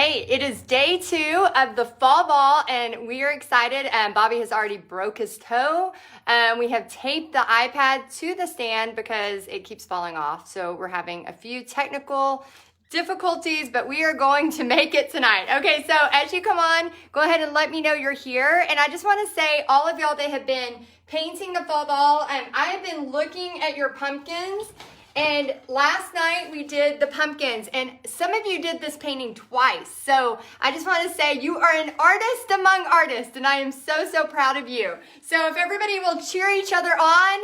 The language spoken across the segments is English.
Hey, it is day 2 of the fall ball and we are excited. Bobby has already broke his toe. We have taped the iPad to the stand because it keeps falling off. So we're having a few technical difficulties, but we are going to make it tonight. Okay, so as you come on, go ahead and let me know you're here. And I just want to say, all of y'all that have been painting the fall ball, I have been looking at your pumpkins. And last night we did the pumpkins, and some of you did this painting twice. So I just want to say you are an artist among artists, and I am so, so proud of you. So if everybody will cheer each other on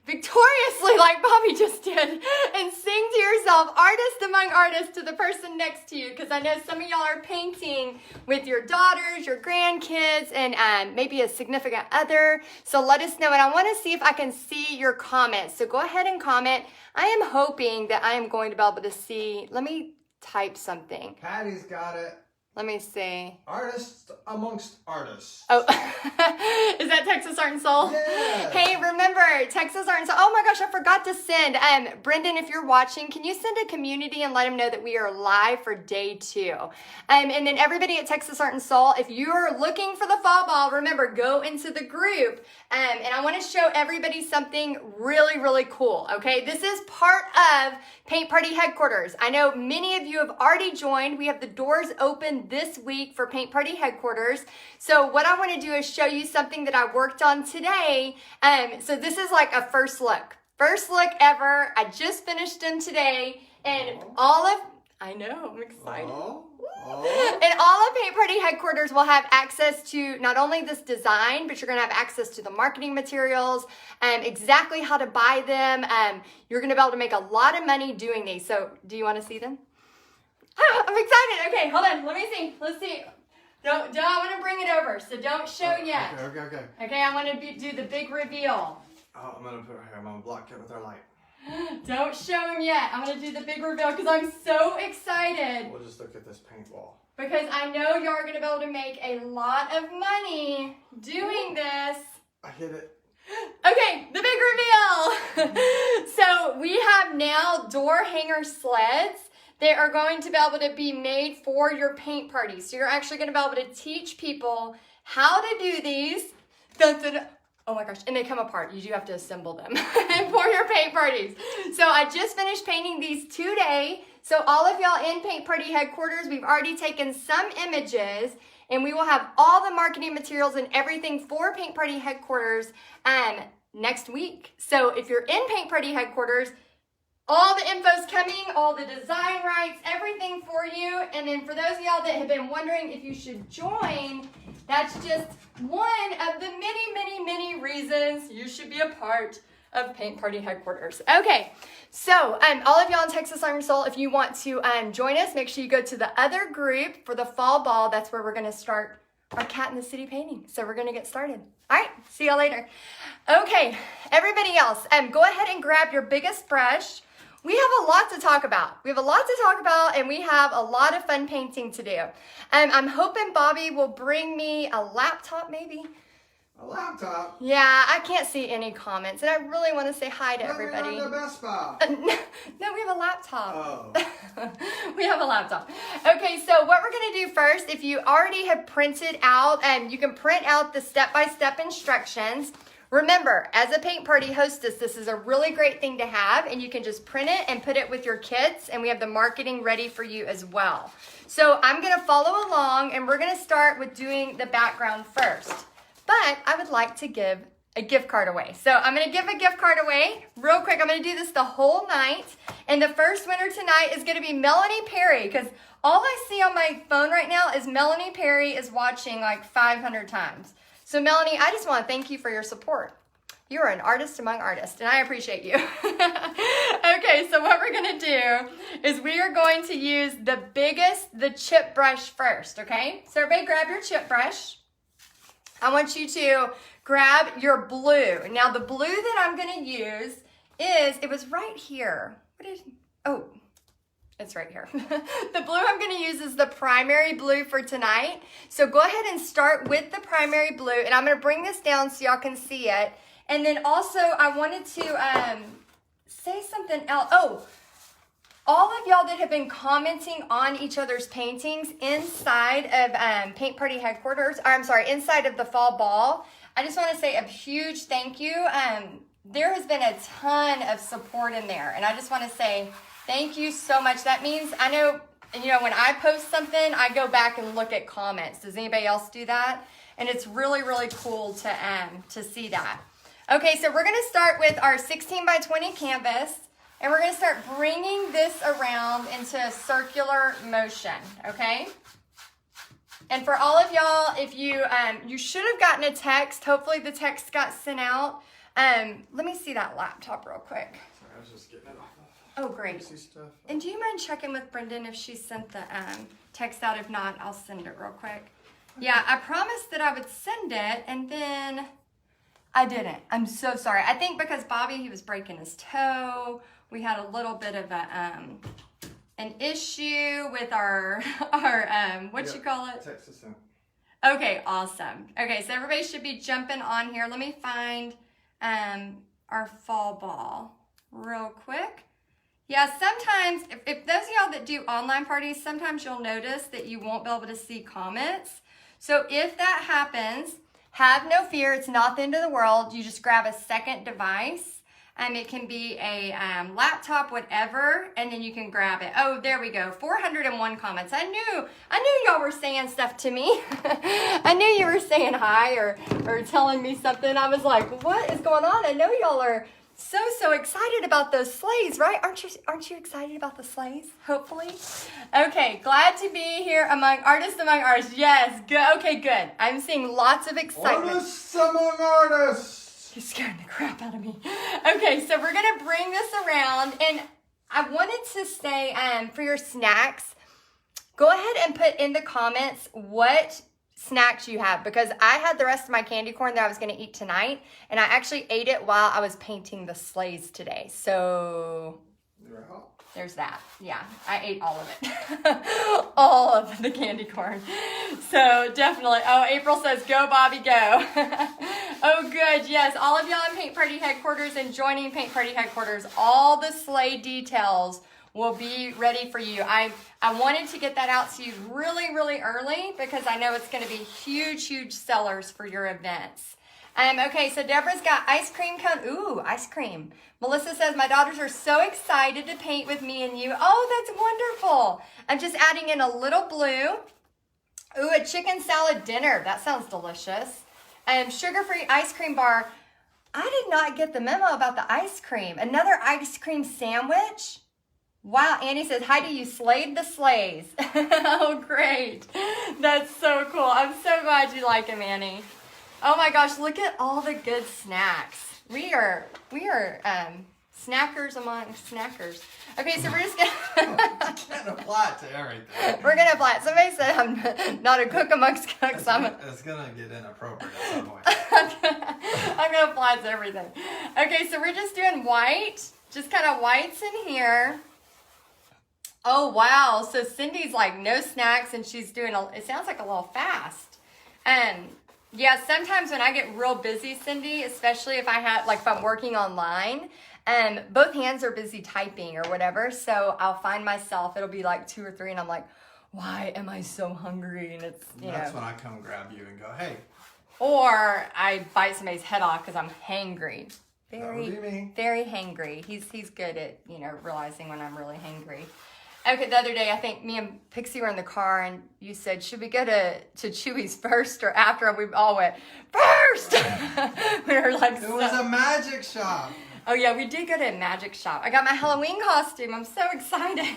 victoriously like Bobby just did, and sing to yourself, artist among artists, to the person next to you, because I know some of y'all are painting with your daughters, your grandkids, and maybe a significant other. So let us know, and I want to see if I can see your comments. So go ahead and comment. I am hoping that I am going to be able to see. Let me type something. Patty's got it. Let me see. Artists amongst artists. Oh, is that Texas Art and Soul? Yeah. Hey, remember, Texas Art and Soul. Oh my gosh, I forgot to send. Brendan, if you're watching, can you send a community and let them know that we are live for day 2? And then everybody at Texas Art and Soul, if you're looking for the fall ball, remember, go into the group. And I want to show everybody something really, really cool, okay? This is part of Paint Party Headquarters. I know many of you have already joined. We have the doors open this week for Paint Party Headquarters. So what I want to do is show you something that I worked on today. So this is like a first look. First look ever. I just finished them today. And I know, I'm excited. And all of Paint Party Headquarters will have access to not only this design, but you're going to have access to the marketing materials and exactly how to buy them. You're going to be able to make a lot of money doing these. So do you want to see them? I'm excited. Okay, hold on. Let me see. Let's see. Don't. I want to bring it over, so don't show yet. Okay. Okay, I want to do the big reveal. Oh, I'm gonna put it here. I'm gonna block it with our light. Don't show him yet. I'm going to do the big reveal because I'm so excited. We'll just look at this paintball. Because I know y'all are going to be able to make a lot of money doing this. I hit it. Okay, the big reveal. So we have now door hanger sleds. They are going to be able to be made for your paint party. So you're actually going to be able to teach people how to do these. Dun, dun, dun. Oh my gosh, and they come apart. You do have to assemble them for your paint parties. So I just finished painting these today. So all of y'all in Paint Party Headquarters, we've already taken some images, and we will have all the marketing materials and everything for Paint Party Headquarters next week. So if you're in Paint Party Headquarters, all the info's coming, all the design rights, everything for you. And then for those of y'all that have been wondering if you should join, that's just one of the many, many, many reasons you should be a part of Paint Party Headquarters. Okay, so all of y'all in Texas Art and Soul, if you want to join us, make sure you go to the other group for the fall ball. That's where we're going to start our Cat in the City painting. So we're going to get started. All right, see y'all later. Okay, everybody else, go ahead and grab your biggest brush. We have a lot to talk about. And we have a lot of fun painting to do. I'm hoping Bobby will bring me a laptop, maybe. A laptop? Yeah, I can't see any comments, and I really want to say hi to everybody. We're in the best spot. No, we have a laptop. Oh. We have a laptop. Okay, so what we're going to do first, if you already have printed out, you can print out the step-by-step instructions. Remember, as a paint party hostess, this is a really great thing to have, and you can just print it and put it with your kits, and we have the marketing ready for you as well. So I'm going to follow along, and we're going to start with doing the background first. But I would like to give a gift card away. So I'm going to give a gift card away real quick. I'm going to do this the whole night, and the first winner tonight is going to be Melanie Perry, because all I see on my phone right now is Melanie Perry is watching like 500 times. So Melanie, I just want to thank you for your support. You are an artist among artists, and I appreciate you. Okay, so what we're going to do is we are going to use the chip brush first, okay? So everybody grab your chip brush. I want you to grab your blue. Now the blue that I'm going to use it was right here. It's right here. The blue I'm going to use is the primary blue for tonight. So go ahead and start with the primary blue, and I'm going to bring this down so y'all can see it. And then also I wanted to say something else. all of y'all that have been commenting on each other's paintings inside of Paint Party Headquarters, inside of the Fall Ball, I just want to say a huge thank you. There has been a ton of support in there, and I just want to say thank you so much. That means, I know, when I post something, I go back and look at comments. Does anybody else do that? And it's really, really cool to see that. Okay, so we're going to start with our 16 by 20 canvas, and we're going to start bringing this around into a circular motion, okay? And for all of y'all, if you should have gotten a text. Hopefully the text got sent out. Let me see that laptop real quick. Sorry, I was just getting it off. Oh, great. Stuff. And do you mind checking with Brendan if she sent the text out? If not, I'll send it real quick. Yeah, I promised that I would send it, and then I didn't. I'm so sorry. I think because Bobby, he was breaking his toe. We had a little bit of an issue with our you call it? Text us in. Okay, awesome. Okay, so everybody should be jumping on here. Let me find our fall ball real quick. Yeah, sometimes, if those of y'all that do online parties, sometimes you'll notice that you won't be able to see comments. So if that happens, have no fear. It's not the end of the world. You just grab a second device. It can be a laptop, whatever, and then you can grab it. Oh, there we go. 401 comments. I knew y'all were saying stuff to me. I knew you were saying hi or telling me something. I was like, what is going on? I know y'all are so excited about those sleighs, right? Aren't you excited about the sleighs? Hopefully. Okay, glad to be here among artists among artists. Yes, good. Okay, good. I'm seeing lots of excitement. Artists among artists. You're scaring the crap out of me. Okay, so we're gonna bring this around, and I wanted to say, for your snacks, go ahead and put in the comments what snacks you have, because I had the rest of my candy corn that I was gonna eat tonight, and I actually ate it while I was painting the sleighs today. So there's that. Yeah, I ate all of it. All of the candy corn. So definitely. Oh, April says, go Bobby, go. Oh, good. Yes, all of y'all in Paint Party Headquarters and joining Paint Party Headquarters, all the sleigh details will be ready for you. I wanted to get that out to you really, really early because I know it's going to be huge sellers for your events. Okay, so Deborah's got ice cream cone. Ooh, ice cream. Melissa says, my daughters are so excited to paint with me and you. Oh, that's wonderful. I'm just adding in a little blue. Ooh, a chicken salad dinner. That sounds delicious. Sugar-free ice cream bar. I did not get the memo about the ice cream. Another ice cream sandwich? Wow, Annie says, Heidi, you slayed the sleighs. Oh, great. That's so cool. I'm so glad you like them, Annie. Oh my gosh, look at all the good snacks. We are snackers among snackers. Okay, so we're just gonna You can't apply it to everything. we're gonna apply it. Somebody said I'm not a cook amongst cooks. It's gonna get inappropriate at some point. I'm gonna apply it to everything. Okay, so we're just doing white, just kind of whites in here. Oh wow, so Cindy's like no snacks, and she's doing it sounds like a little fast. Yeah, sometimes when I get real busy, Cindy, especially if I'm working online, both hands are busy typing or whatever, so I'll find myself, it'll be like 2 or 3, and I'm like, why am I so hungry? And it's, That's when I come grab you and go, hey. Or I bite somebody's head off because I'm hangry. That would be me. Very hangry. He's good at, realizing when I'm really hangry. Okay, the other day, I think me and Pixie were in the car, and you said, should we go to Chewy's first or after? And we all went, first! We were like, it was a magic shop. Oh, yeah, we did go to a magic shop. I got my Halloween costume. I'm so excited.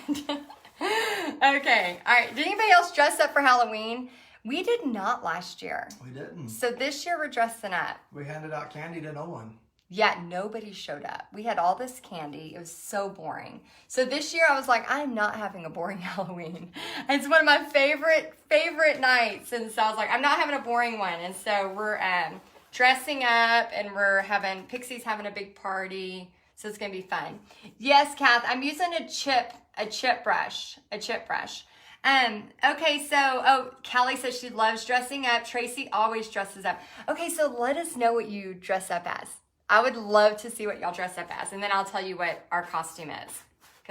Okay, all right. Did anybody else dress up for Halloween? We did not last year. We didn't. So this year, we're dressing up. We handed out candy to no one. Yeah, nobody showed up. We had all this candy. It was so boring. So this year I was like, I'm not having a boring Halloween. It's one of my favorite nights. And so I was like, I'm not having a boring one. And so we're dressing up, and Pixie's having a big party. So it's going to be fun. Yes, Kath, I'm using a chip brush. Okay, so, Callie says she loves dressing up. Tracy always dresses up. Okay, so let us know what you dress up as. I would love to see what y'all dress up as, and then I'll tell you what our costume is,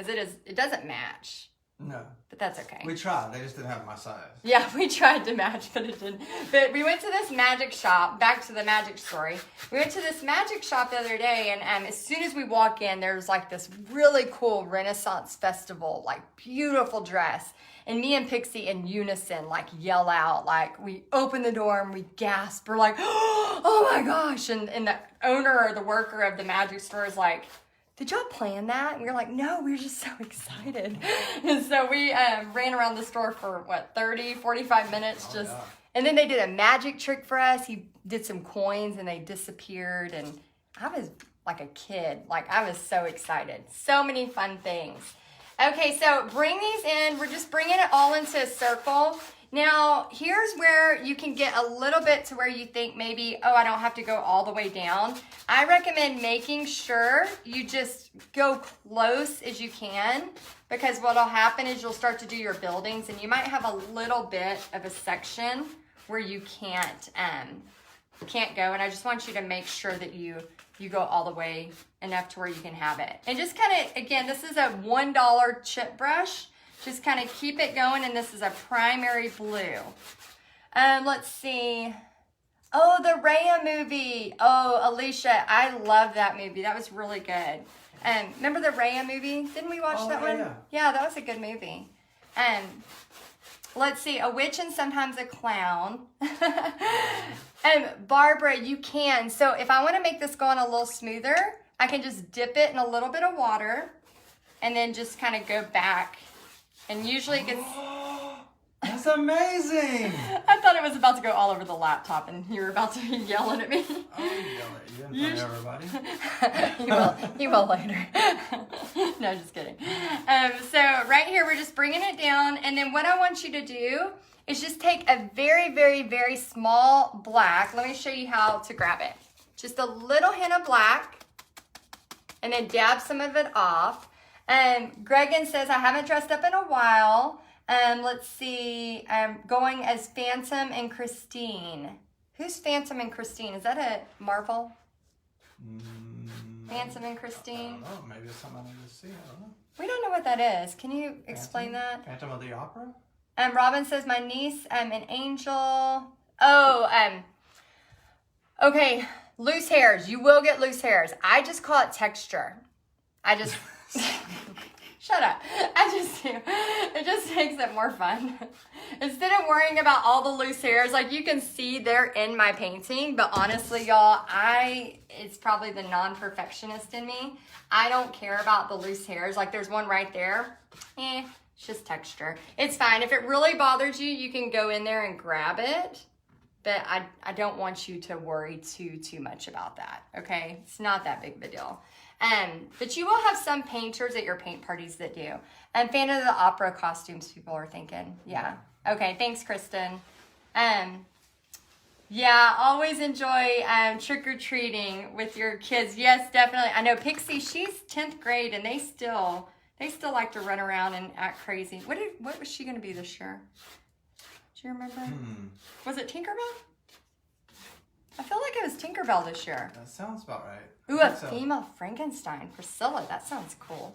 because it doesn't match. No. But that's okay. We tried. They just didn't have my size. Yeah, we tried to match, but it didn't. But we went to this magic shop, back to the magic story. We went to this magic shop the other day, and as soon as we walk in, there's like this really cool Renaissance festival, like beautiful dress. And me and Pixie in unison, like yell out, like we open the door and we gasp. We're like, oh my gosh. And the owner or the worker of the magic store is like, did y'all plan that? And we were like, no, we were just so excited. And so we ran around the store for, 30, 45 minutes just. Yeah. And then they did a magic trick for us. He did some coins and they disappeared. And I was like a kid. Like, I was so excited. So many fun things. Okay, so bring these in. We're just bringing it all into a circle. Now, here's where you can get a little bit to where you think maybe, oh, I don't have to go all the way down. I recommend making sure you just go close as you can, because what'll happen is you'll start to do your buildings and you might have a little bit of a section where you can't go. And I just want you to make sure that you go all the way enough to where you can have it. And just kind of, again, this is a $1 chip brush. Just kind of keep it going, and this is a primary blue. Let's see. Oh, the Raya movie. Oh, Alicia, I love that movie. That was really good. Remember the Raya movie? Didn't we watch that one? Yeah. Yeah, that was a good movie. Let's see. A witch and sometimes a clown. Barbara, you can. So if I want to make this go on a little smoother, I can just dip it in a little bit of water and then just kind of go back. And usually it gets... That's amazing! I thought it was about to go all over the laptop and you were about to be yelling at me. I'll yell at you in front of everybody. You will later. No, just kidding. So right here, we're just bringing it down. And then what I want you to do is just take a very, very, very small black. Let me show you how to grab it. Just a little hint of black. And then dab some of it off. Gregan says, I haven't dressed up in a while. Let's see. I'm going as Phantom and Christine. Who's Phantom and Christine? Is that a Marvel? Phantom and Christine? I don't know. Maybe it's something I need to see. I don't know. We don't know what that is. Can you explain that? Phantom of the Opera? Robin says, my niece, an angel. Oh, okay. Loose hairs. You will get loose hairs. I just call it texture. I just... Shut up. It just makes it more fun. Instead of worrying about all the loose hairs, like you can see they're in my painting, but honestly, y'all, it's probably the non-perfectionist in me. I don't care about the loose hairs. Like there's one right there. It's just texture. It's fine. If it really bothers you, you can go in there and grab it. But I don't want you to worry too much about that, okay? It's not that big of a deal. But you will have some painters at your paint parties that do. Fan of the opera costumes, people are thinking. Yeah. Okay, thanks, Kristen. Yeah, always enjoy trick-or-treating with your kids. Yes, definitely. I know Pixie, she's 10th grade, and they still like to run around and act crazy. What was she going to be this year? Do you remember? Was it Tinkerbell? I feel like it was Tinkerbell this year. That sounds about right. Ooh, a female Frankenstein. Priscilla, that sounds cool.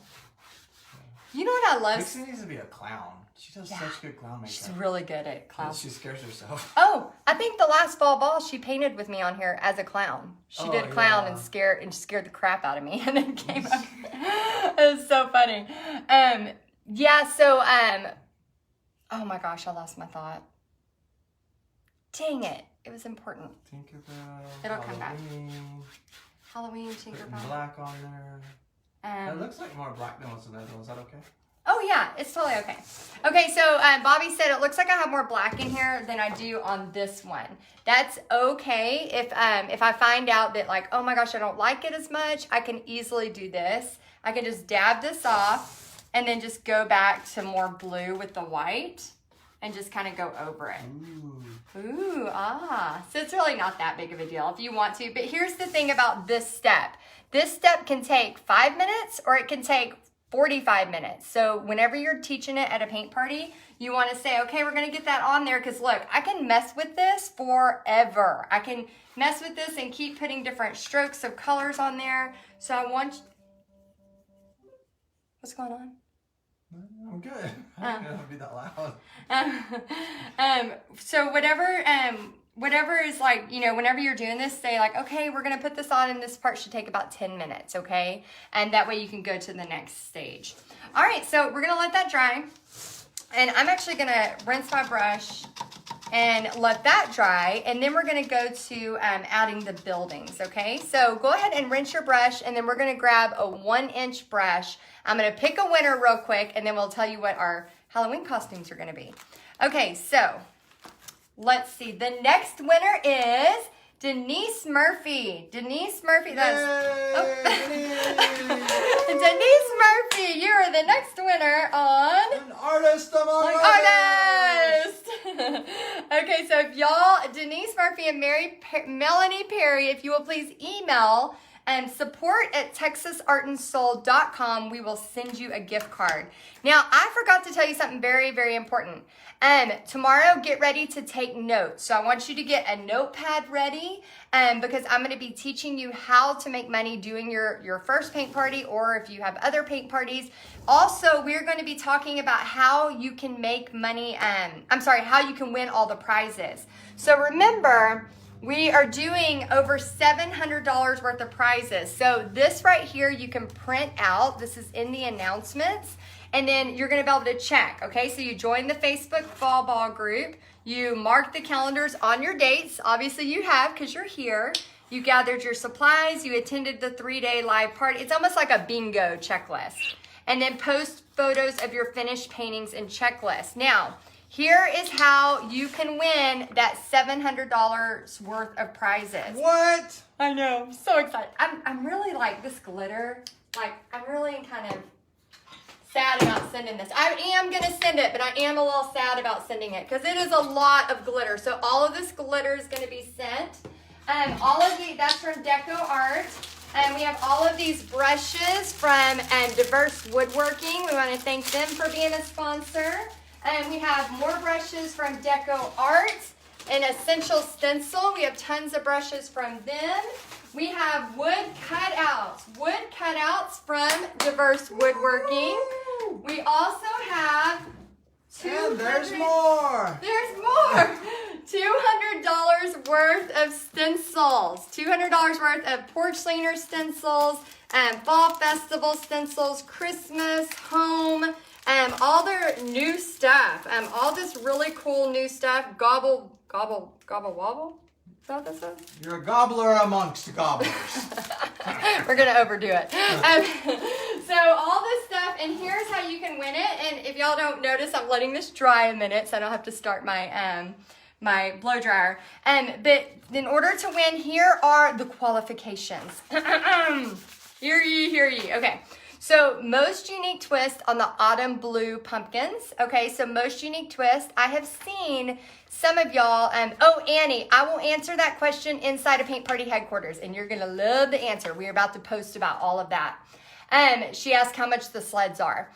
Yeah. You know what I love? Pixie needs to be a clown. She does such good clown makeup. She's really good at clowns. She scares herself. Oh, I think the last fall ball she painted with me on here as a clown. She did clown and scared the crap out of me and then came up. It was so funny. Oh my gosh, I lost my thought. Dang it. It was important. Tinkerbell. It'll come back. Halloween, Tinkerbell. Putting black on there. It looks like more black than what's in the other one. Is that okay? Oh yeah, it's totally okay. Okay, so Bobby said it looks like I have more black in here than I do on this one. That's okay. If I find out that like, oh my gosh, I don't like it as much, I can easily do this. I can just dab this off and then just go back to more blue with the white and just kind of go over it. Ooh, So it's really not that big of a deal if you want to. But here's the thing about this step. This step can take 5 minutes or it can take 45 minutes. So whenever you're teaching it at a paint party, you want to say, okay, we're going to get that on there because look, I can mess with this forever. I can mess with this and keep putting different strokes of colors on there. So I want... What's going on? I'm good. I didn't know it'd be that loud. So whatever is like, you know, whenever you're doing this, say like, okay, we're going to put this on and this part should take about 10 minutes, okay? And that way you can go to the next stage. All right, so we're going to let that dry. And I'm actually going to rinse my brush and let that dry. And then we're going to go to adding the buildings, okay? So go ahead and rinse your brush, and then we're going to grab a 1-inch brush. I'm going to pick a winner real quick, and then we'll tell you what our Halloween costumes are going to be. Okay, so let's see. The next winner is Denise Murphy. Denise Murphy. That's Denise Murphy. You are the next winner on An artist among artists. Okay, so if y'all, Denise Murphy and Melanie Perry, if you will please email support@texasartandsoul.com, we will send you a gift card. Now, I forgot to tell you something very, very important. Tomorrow, get ready to take notes. So I want you to get a notepad ready because I'm going to be teaching you how to make money doing your first paint party, or if you have other paint parties. Also, we're going to be talking about how you can make money, how you can win all the prizes. So remember, we are doing over $700 worth of prizes. So this right here, you can print out. This is in the announcements. And then you're going to be able to check, okay? So you join the Facebook Fall Ball group. You mark the calendars on your dates. Obviously you have, because you're here. You gathered your supplies. You attended the 3-day live party. It's almost like a bingo checklist. And then post photos of your finished paintings and checklist. Now, here is how you can win that $700 worth of prizes. What? I know. I'm so excited. I'm really like this glitter. Like, I'm really kind of sad about sending this. I am going to send it, but I am a little sad about sending it because it is a lot of glitter. So all of this glitter is going to be sent. All of that's from Deco Art. And we have all of these brushes from Diverse Woodworking. We want to thank them for being a sponsor. And we have more brushes from Deco Art and Essential Stencil. We have tons of brushes from them. We have wood cutouts from Diverse Woodworking. We also have And there's more. There's more. $200 worth of stencils. $200 worth of porch cleaner stencils, fall festival stencils, Christmas, home, all their new stuff. All this really cool new stuff. Gobble wobble. Is that what this is? You're a gobbler amongst gobblers. We're going to overdo it. So all this stuff, and here's how you can win it. And if y'all don't notice, I'm letting this dry a minute so I don't have to start my my blow dryer. But in order to win, here are the qualifications. Hear ye. Okay. So most unique twist on the autumn blue pumpkins. Okay, so most unique twist. I have seen some of y'all, Annie, I will answer that question inside of Paint Party headquarters, and you're gonna love the answer. We're about to post about all of that. She asked how much the sleds are.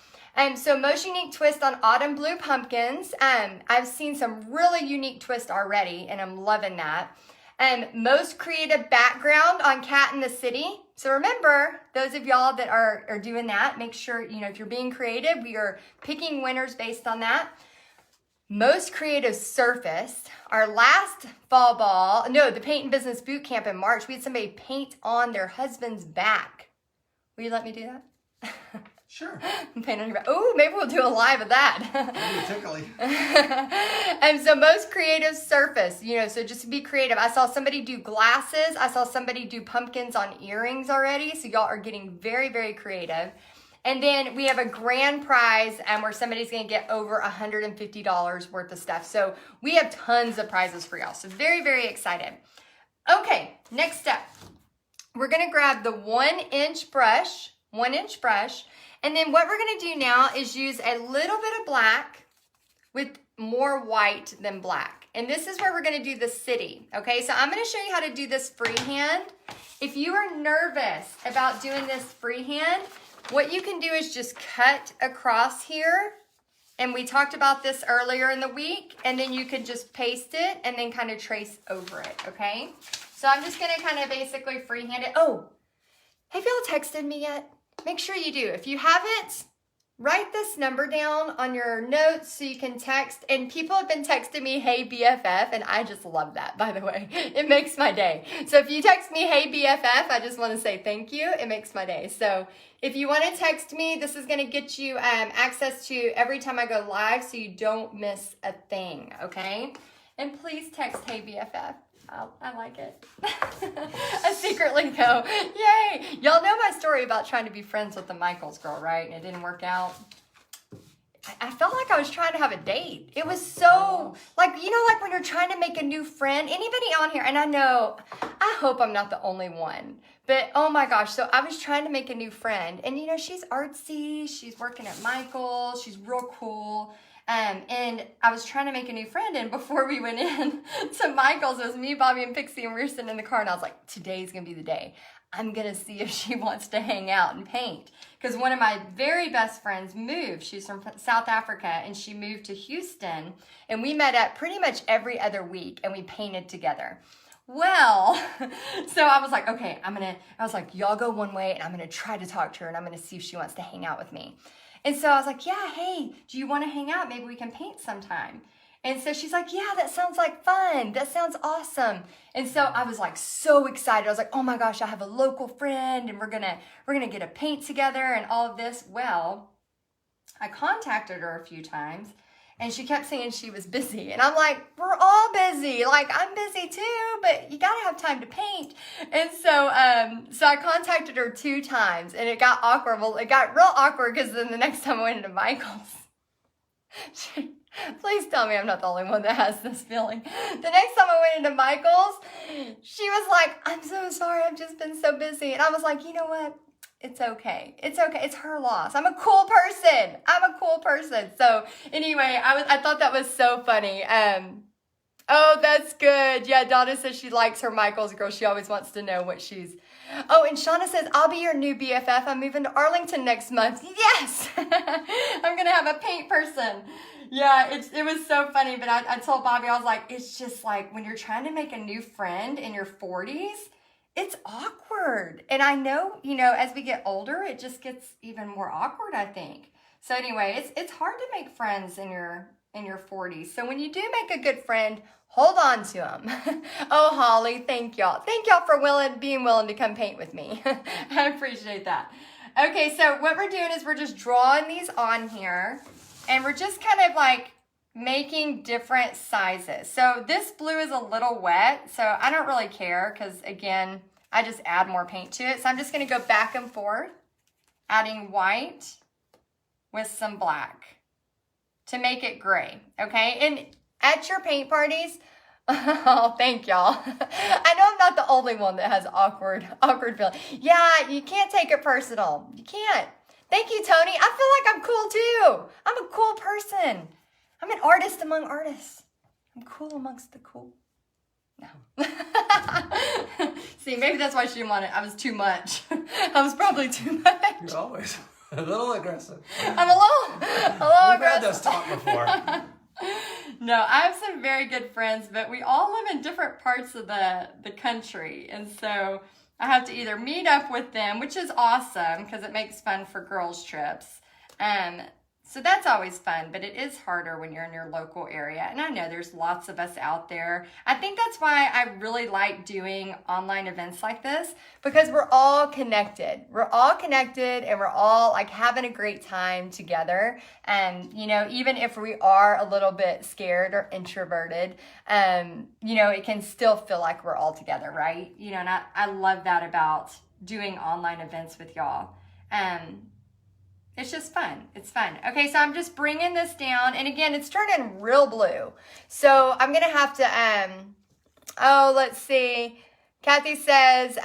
So most unique twist on autumn blue pumpkins. I've seen some really unique twist already, and I'm loving that. Most creative background on Cat in the City. So remember, those of y'all that are doing that, make sure, if you're being creative, we are picking winners based on that. Most creative surface. Our last the Paint and Business Boot Camp in March, we had somebody paint on their husband's back. Will you let me do that? Sure. Paint on your back. Oh, maybe we'll do a live of that. Tickly. And so most creative surface, so just to be creative. I saw somebody do glasses. I saw somebody do pumpkins on earrings already. So y'all are getting very, very creative. And then we have a grand prize where somebody's going to get over $150 worth of stuff. So we have tons of prizes for y'all. So very, very excited. Okay, next step. We're going to grab the 1-inch brush. And then what we're going to do now is use a little bit of black with more white than black. And this is where we're going to do the city. Okay, so I'm going to show you how to do this freehand. If you are nervous about doing this freehand, what you can do is just cut across here. And we talked about this earlier in the week. And then you can just paste it and then kind of trace over it, okay? So I'm just going to kind of basically freehand it. Oh, have y'all texted me yet? Make sure you do. If you haven't, write this number down on your notes so you can text. And people have been texting me, hey BFF, and I just love that, by the way. It makes my day. So if you text me, hey BFF, I just want to say thank you. It makes my day. So if you want to text me, this is going to get you access to every time I go live so you don't miss a thing, okay? And please text, hey BFF. I like it. A secret lingo. Yay! Y'all know my story about trying to be friends with the Michaels girl, right? And it didn't work out. I felt like I was trying to have a date. It was so, like, you know, like when you're trying to make a new friend. Anybody on here, and I hope I'm not the only one. But, oh my gosh, so I was trying to make a new friend. And, you know, she's artsy. She's working at Michael's. She's real cool. And I was trying to make a new friend, and before we went in to Michael's, it was me, Bobby, and Pixie, and we were sitting in the car, and I was like, today's going to be the day. I'm going to see if she wants to hang out and paint. Because one of my very best friends moved. She's from South Africa, and she moved to Houston, and we met up pretty much every other week, and we painted together. Well, so I was like, okay, I was like, y'all go one way, and I'm going to try to talk to her, and I'm going to see if she wants to hang out with me. And so I was like, yeah, hey, do you want to hang out? Maybe we can paint sometime. And so she's like, yeah, that sounds like fun. That sounds awesome. And so I was like so excited. I was like, oh my gosh, I have a local friend and we're gonna get a paint together and all of this. Well, I contacted her a few times and she kept saying she was busy. And I'm like, we're all busy. Like, I'm busy too, but you gotta have time to paint. And so I contacted her 2 times and it got awkward. Well, it got real awkward because then the next time I went into Michael's, please tell me I'm not the only one that has this feeling. The next time I went into Michael's, she was like, I'm so sorry. I've just been so busy. And I was like, you know what? It's okay. It's okay. It's her loss. I'm a cool person. So anyway, I thought that was so funny. Oh, that's good. Yeah, Donna says she likes her Michaels girl. She always wants to know what she's... Oh, and Shauna says, I'll be your new BFF. I'm moving to Arlington next month. Yes! I'm going to have a paint person. Yeah, it was so funny. But I told Bobby, I was like, it's just like when you're trying to make a new friend in your 40s, it's awkward. And I know, you know, as we get older, it just gets even more awkward, I think. So anyway, it's hard to make friends in your 40s. So when you do make a good friend, hold on to them. Oh, Holly, thank y'all. Thank y'all for being willing to come paint with me. I appreciate that. Okay, so what we're doing is we're just drawing these on here, and we're just kind of like making different sizes. So this blue is a little wet, so I don't really care because, again, I just add more paint to it. So I'm just going to go back and forth, adding white with some black to make it gray, okay? And at your paint parties, oh, thank y'all. I know I'm not the only one that has awkward feeling. Yeah, you can't take it personal. You can't. Thank you, Tony. I feel like I'm cool too. I'm a cool person. I'm an artist among artists. I'm cool amongst the cool. No. See, maybe that's why she didn't want it. I was too much. I was probably too much. You're always a little aggressive. I'm a little aggressive. We've had this talk before. No, I have some very good friends, but we all live in different parts of the country. And so I have to either meet up with them, which is awesome because it makes fun for girls' trips. So that's always fun, but it is harder when you're in your local area. And I know there's lots of us out there. I think that's why I really like doing online events like this, because we're all connected. We're all connected and we're all like having a great time together. And, you know, even if we are a little bit scared or introverted, you know, it can still feel like we're all together, right? You know, and I love that about doing online events with y'all. It's just fun. It's fun. Okay, so I'm just bringing this down. And again, it's turning real blue. So I'm going to have to, oh, let's see. Kathy says,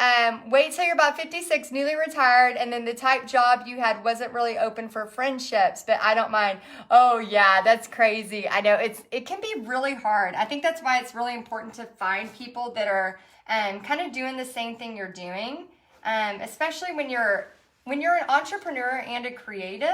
wait till you're about 56, newly retired, and then the type job you had wasn't really open for friendships, but I don't mind. Oh, yeah, that's crazy. I know it can be really hard. I think that's why it's really important to find people that are kind of doing the same thing you're doing, especially when you're an entrepreneur and a creative.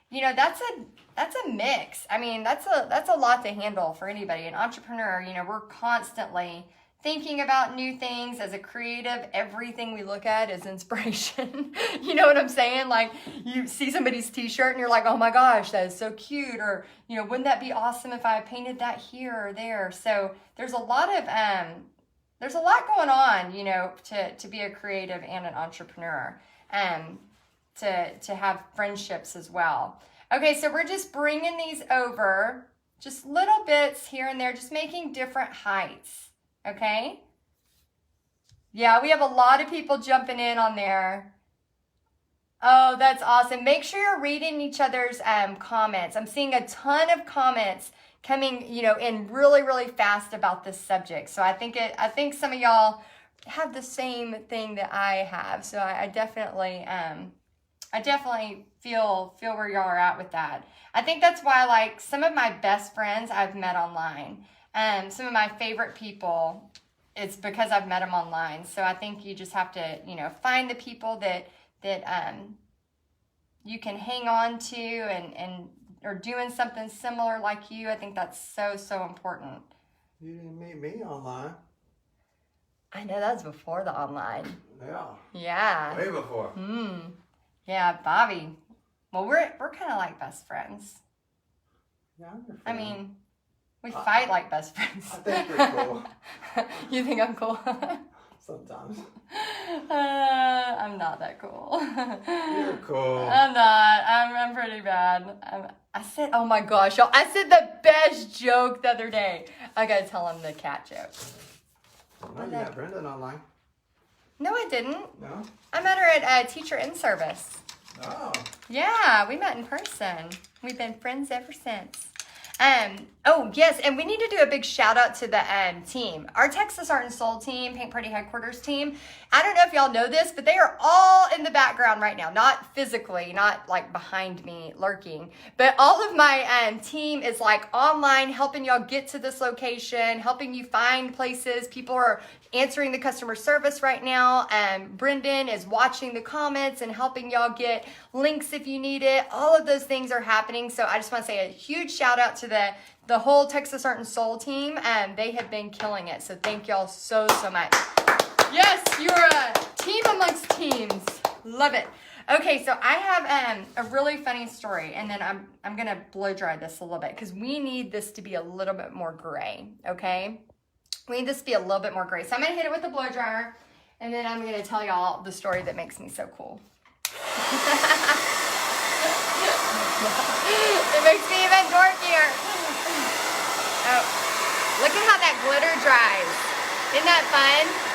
You know, that's a mix. I mean, that's a lot to handle for anybody. An entrepreneur, you know, we're constantly thinking about new things. As a creative, everything we look at is inspiration. You know what I'm saying? Like, you see somebody's t-shirt and you're like, oh my gosh, that is so cute. Or, you know, wouldn't that be awesome if I painted that here or there? So there's a lot going on, you know, to be a creative and an entrepreneur, to have friendships as well. Okay, so we're just bringing these over, just little bits here and there, just making different heights, okay? Yeah, we have a lot of people jumping in on there. Oh, that's awesome. Make sure you're reading each other's comments. I'm seeing a ton of comments coming, you know, in really, really fast about this subject. So I think some of y'all have the same thing that I have. So I definitely feel where y'all are at with that. I think that's why, like, some of my best friends I've met online. Some of my favorite people, it's because I've met them online. So I think you just have to, you know, find the people that you can hang on to and are doing something similar like you. I think that's so important. You didn't meet me online. I know that's before the online. Yeah. Yeah. Way before. Yeah, Bobby. Well, we're kind of like best friends. Yeah, I'm your I friend. mean, we fight like best friends. I think you're cool. You think I'm cool? Sometimes. I'm not that cool. You're cool. I'm not. I'm pretty bad. I said, oh my gosh, y'all. I said the best joke the other day. I gotta tell him the cat joke. No, you met Brendan online. No, I didn't. No? I met her at Teacher in Service. Oh. Yeah, we met in person. We've been friends ever since. Oh yes, and we need to do a big shout out to the team. Our Texas Art and Soul team, Paint Party Headquarters team. I don't know if y'all know this, but they are all in the background right now. Not physically, not like behind me lurking, but all of my team is like online helping y'all get to this location, helping you find places. People are answering the customer service right now. Brendan is watching the comments and helping y'all get links if you need it. All of those things are happening. So I just want to say a huge shout out to the whole Texas Art and Soul team. They have been killing it. So thank y'all so much. Yes, you're a team amongst teams. Love it. Okay, so I have a really funny story, and then I'm gonna blow dry this a little bit because we need this to be a little bit more gray. Okay, we need this to be a little bit more gray. So I'm gonna hit it with the blow dryer, and then I'm gonna tell y'all the story that makes me so cool. It makes me even dorkier. Oh, look at how that glitter dries. Isn't that fun?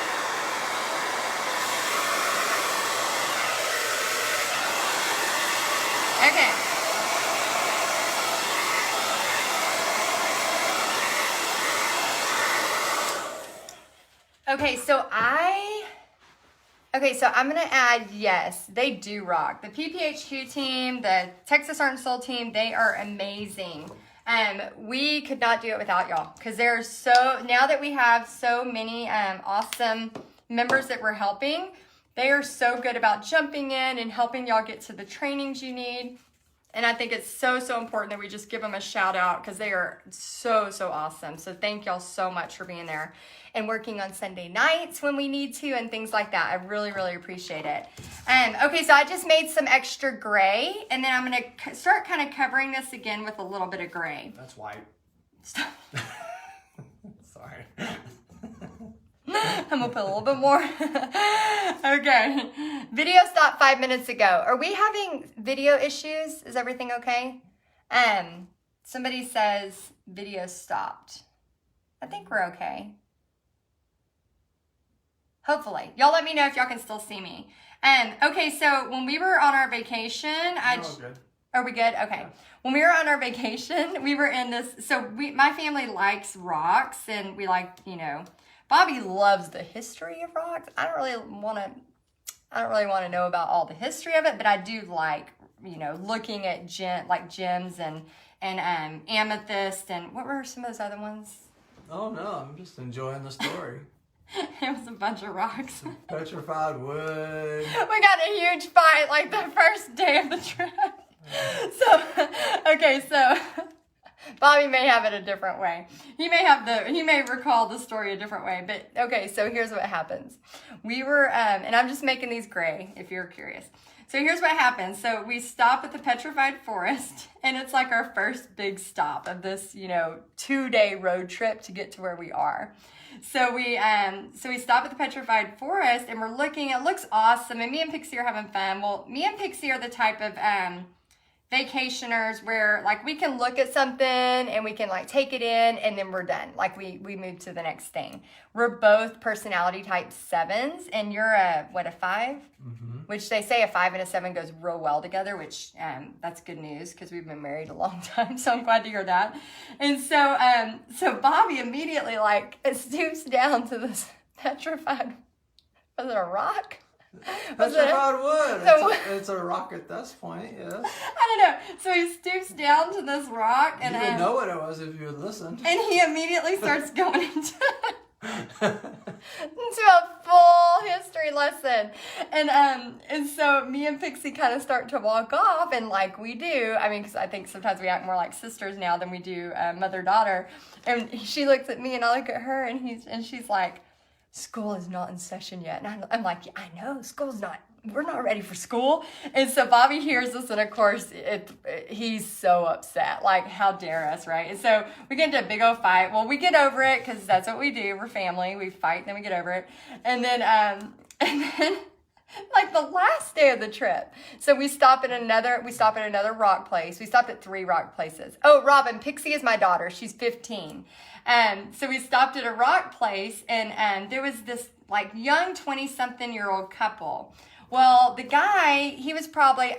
Okay. So I'm going to add, yes, they do rock. The PPHQ team, the Texas Art and Soul team, they are amazing. We could not do it without y'all because they're now that we have so many awesome members that we're helping, they are so good about jumping in and helping y'all get to the trainings you need. And I think it's so important that we just give them a shout out because they are so awesome. So thank y'all so much for being there and working on Sunday nights when we need to and things like that. I really appreciate it. Okay, so I just made some extra gray, and then I'm going to start kind of covering this again with a little bit of gray. That's white. Stop. Sorry. I'm gonna put a little bit more. Okay. Video stopped 5 minutes ago. Are we having video issues? Is everything okay? Somebody says video stopped. I think we're okay. Hopefully. Y'all let me know if y'all can still see me. Okay, so when we were on our vacation, Good. Are we good? Okay. Yeah. When we were on our vacation, we were in this, my family likes rocks, and we like, Bobby loves the history of rocks. I don't really want to know about all the history of it, but I do like, looking at gems and amethyst, and what were some of those other ones? Oh no, I'm just enjoying the story. It was a bunch of rocks. Petrified wood. We got a huge fight like the first day of the trip. So Bobby may have it a different way. He may recall the story a different way. But okay, so here's what happens. We were, and I'm just making these gray if you're curious. So here's what happens. So we stop at the Petrified Forest, and it's like our first big stop of this, 2-day road trip to get to where we are. So we stop at the Petrified Forest, and we're looking. It looks awesome, and me and Pixie are having fun. Well, me and Pixie are the type of vacationers where like we can look at something and we can like take it in and then we're done. Like we move to the next thing. We're both personality type 7s, and you're a 5? Mm-hmm. Which they say a 5 and a 7 goes real well together, which that's good news because we've been married a long time. So I'm glad to hear that. And so Bobby immediately like stoops down to this petrified, was it a rock? Petrified wood. It's a rock at this point, yes. I don't know. So he stoops down to this rock, and you would know what it was if you had listened. And he immediately starts going into a full history lesson, and so me and Pixie kind of start to walk off, and like we do. I mean, because I think sometimes we act more like sisters now than we do mother-daughter. And she looks at me, and I look at her, and she's like, school is not in session yet. And I'm like, yeah, I know, we're not ready for school. And so Bobby hears this, and of course, he's so upset. Like, how dare us, right? And so we get into a big old fight. Well, we get over it, because that's what we do. We're family. We fight, then we get over it. And then like the last day of the trip, so we stop at another rock place. We stopped at 3 rock places. Oh, Robin, Pixie is my daughter. She's 15. So we stopped at a rock place, and there was this like young 20-something-year-old couple. Well, the guy, he was probably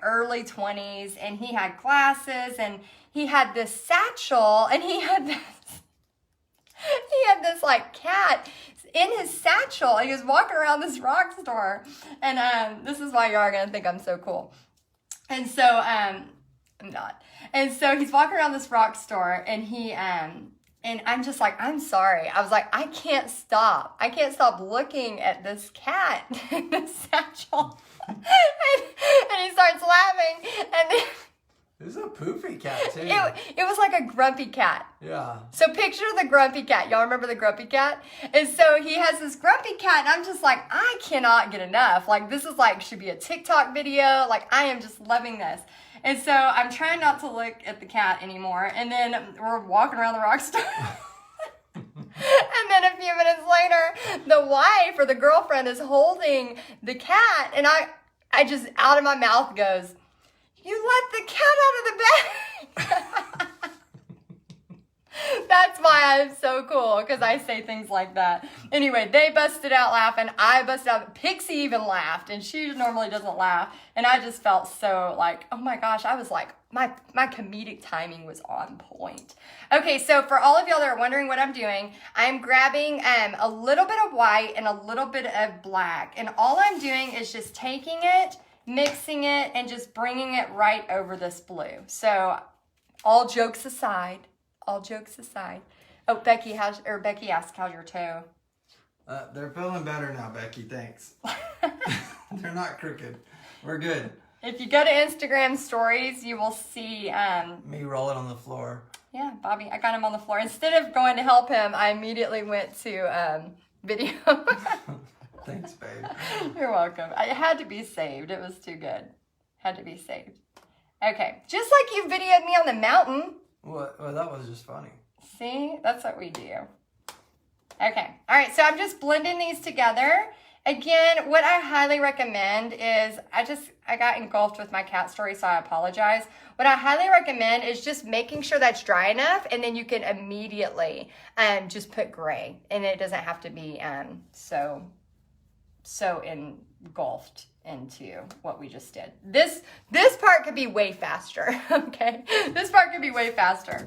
early 20s, and he had glasses, and he had this satchel, and he had this like cat in his satchel. He was walking around this rock store, and this is why you are gonna think I'm so cool. And so I'm not. And so he's walking around this rock store, and and I'm just like, I'm sorry. I was like, I can't stop looking at this cat in this satchel. and he starts laughing, and then it was a poofy cat, too. It was like a grumpy cat. Yeah. So picture the grumpy cat. Y'all remember the grumpy cat? And so he has this grumpy cat, and I'm just like, I cannot get enough. Like, this is like, should be a TikTok video. Like, I am just loving this. And so I'm trying not to look at the cat anymore. And then we're walking around the rock store. And then a few minutes later, the wife or the girlfriend is holding the cat. And I just, out of my mouth goes, you let the cat out of the bag. That's why I'm so cool, because I say things like that. Anyway, they busted out laughing. I busted out. Pixie even laughed, and she normally doesn't laugh. And I just felt so like, oh my gosh, I was like, my comedic timing was on point. Okay, so for all of y'all that are wondering what I'm doing, I'm grabbing a little bit of white and a little bit of black. And all I'm doing is just taking it, mixing it, and just bringing it right over this blue. So all jokes aside. Oh, Becky asked, how's your toe? They're feeling better now, Becky. Thanks. They're not crooked. We're good. If you go to Instagram stories, you will see me rolling on the floor. Yeah, Bobby, I got him on the floor. Instead of going to help him, I immediately went to video. Thanks, babe. You're welcome. It had to be saved. It was too good. Had to be saved. Okay, just like you videoed me on the mountain. Well, that was just funny. See? That's what we do. Okay. All right. So I'm just blending these together. Again, what I highly recommend is, I got engulfed with my cat story, so I apologize. What I highly recommend is just making sure that's dry enough, and then you can immediately just put gray. And it doesn't have to be so engulfed into what we just did. This part could be way faster, okay? This part could be way faster.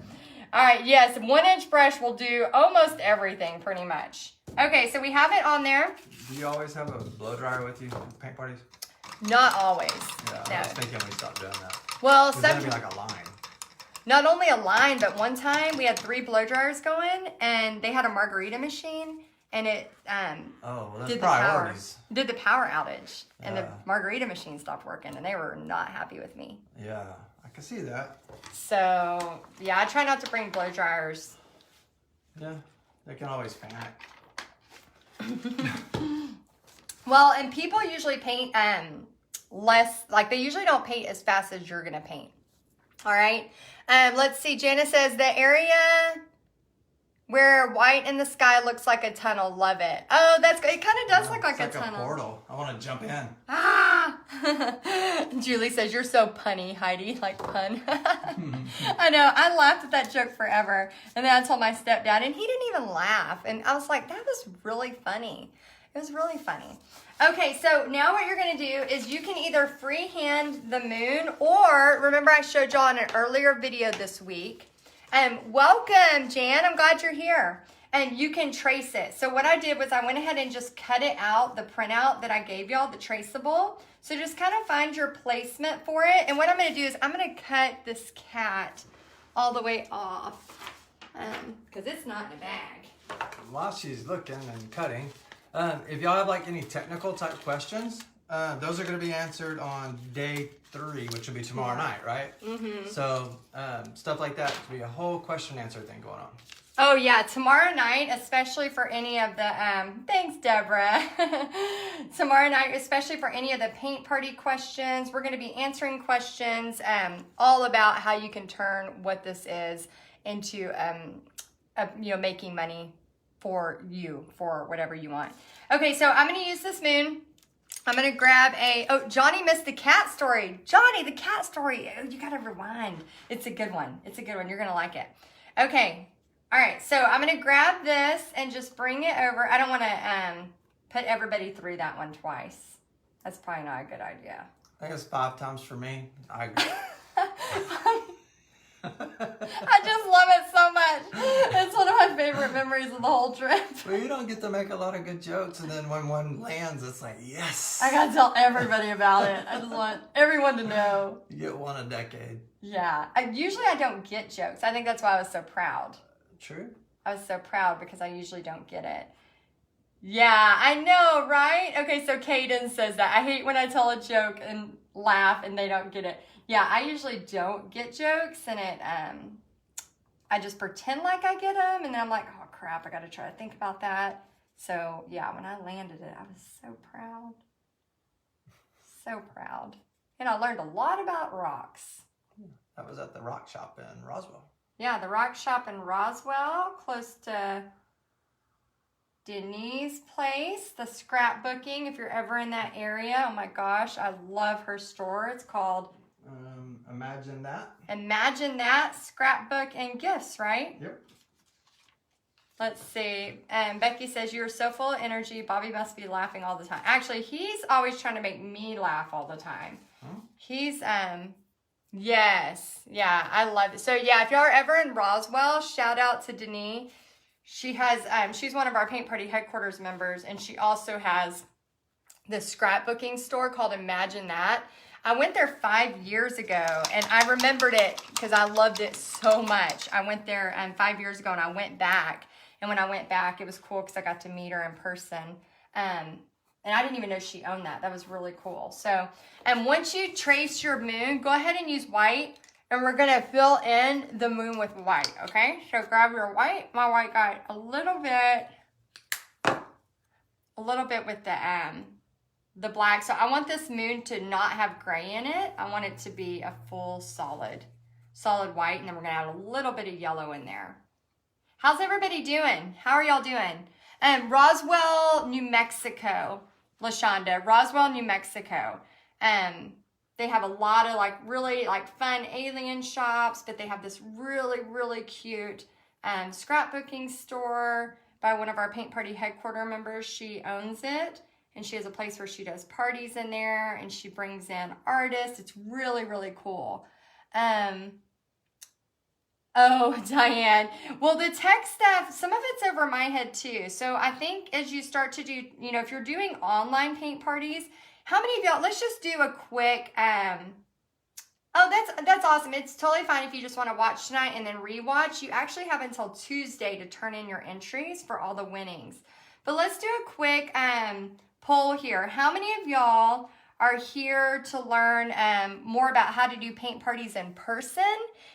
All right, yes, 1-inch brush will do almost everything pretty much. Okay, so we have it on there. Do you always have a blow dryer with you at paint parties? Not always. Yeah, no. I was thinking we stopped doing that. Well, it's gonna be like a line. Not only a line, but one time we had 3 blow dryers going, and they had a margarita machine, and it did the power outage, and the margarita machine stopped working, and they were not happy with me. Yeah, I can see that. So, yeah, I try not to bring blow dryers. Yeah, they can always panic. Well, and people usually paint less, like they usually don't paint as fast as you're going to paint. All right. Let's see. Jana says the area where white in the sky looks like a tunnel. Love it. Oh, that's good. It kind of does look like a tunnel. A portal. I want to jump in. Ah! Julie says, you're so punny, Heidi. Like pun. I know. I laughed at that joke forever. And then I told my stepdad, and he didn't even laugh. And I was like, that was really funny. It was really funny. Okay, so now what you're going to do is you can either freehand the moon, or remember I showed y'all in an earlier video this week. Welcome, Jan. I'm glad you're here. And you can trace it. So what I did was I went ahead and just cut it out, the printout that I gave y'all, the traceable. So just kind of find your placement for it. And what I'm going to do is I'm going to cut this cat all the way off because it's not in a bag. While she's looking and cutting, if y'all have like any technical type questions, those are going to be answered on day 3, which will be tomorrow night, right? Mm-hmm. So stuff like that. There'll be a whole question answer thing going on. Oh yeah, tomorrow night, especially for any of the, thanks Deborah. Tomorrow night, especially for any of the paint party questions, we're going to be answering questions all about how you can turn what this is into, making money for you, for whatever you want. Okay, so I'm going to use this moon. I'm going to grab Johnny missed the cat story. Johnny, the cat story. Oh, you got to rewind. It's a good one. It's a good one. You're going to like it. Okay. All right, so I'm going to grab this and just bring it over. I don't want to put everybody through that one twice. That's probably not a good idea. I think it's 5 times for me. I agree. I just love it so much. It's one of my favorite memories of the whole trip. Well, you don't get to make a lot of good jokes, and then when one lands, it's like, yes. I got to tell everybody about it. I just want everyone to know. You get one a decade. Yeah. Usually I don't get jokes. I think that's why I was so proud. True. I was so proud because I usually don't get it. Yeah, I know, right? Okay, so Kaden says that. I hate when I tell a joke and laugh and they don't get it. Yeah, I usually don't get jokes, and I just pretend like I get them, and then I'm like, oh crap, I got to try to think about that. So yeah, when I landed it, I was so proud. So proud. And I learned a lot about rocks. That was at the rock shop in Roswell. Yeah, the rock shop in Roswell, close to Denise place, the scrapbooking, if you're ever in that area. Oh my gosh, I love her store. It's called Imagine That. Imagine That Scrapbook and Gifts, right? Yep. Let's see. Becky says, you're so full of energy. Bobby must be laughing all the time. Actually, he's always trying to make me laugh all the time. Huh? He's, yes. Yeah, I love it. So yeah, if y'all are ever in Roswell, shout out to Denise. She has, she's one of our Paint Party headquarters members, and she also has this scrapbooking store called Imagine That. I went there 5 years ago, and I remembered it because I loved it so much. I went there 5 years ago, and I went back. And when I went back, it was cool because I got to meet her in person. And I didn't even know she owned that. That was really cool. So, and once you trace your moon, go ahead and use white. And we're going to fill in the moon with white, okay? So grab your white. My white got a little bit with the black. So I want this moon to not have gray in it. I want it to be a full solid white. And then we're going to add a little bit of yellow in there. How's everybody doing? How are y'all doing? Roswell, New Mexico, LaShonda. Roswell, New Mexico. They have a lot of really fun alien shops, but they have this really, really cute scrapbooking store by one of our Paint Party headquarter members. She owns it, and she has a place where she does parties in there, and she brings in artists. It's really, really cool. Oh, Diane. Well, the tech stuff, some of it's over my head too. So I think as you start to do, if you're doing online paint parties, how many of y'all, let's just do a quick, oh, that's awesome. It's totally fine if you just want to watch tonight and then rewatch. You actually have until Tuesday to turn in your entries for all the winnings. But let's do a quick poll here. How many of y'all are here to learn more about how to do paint parties in person?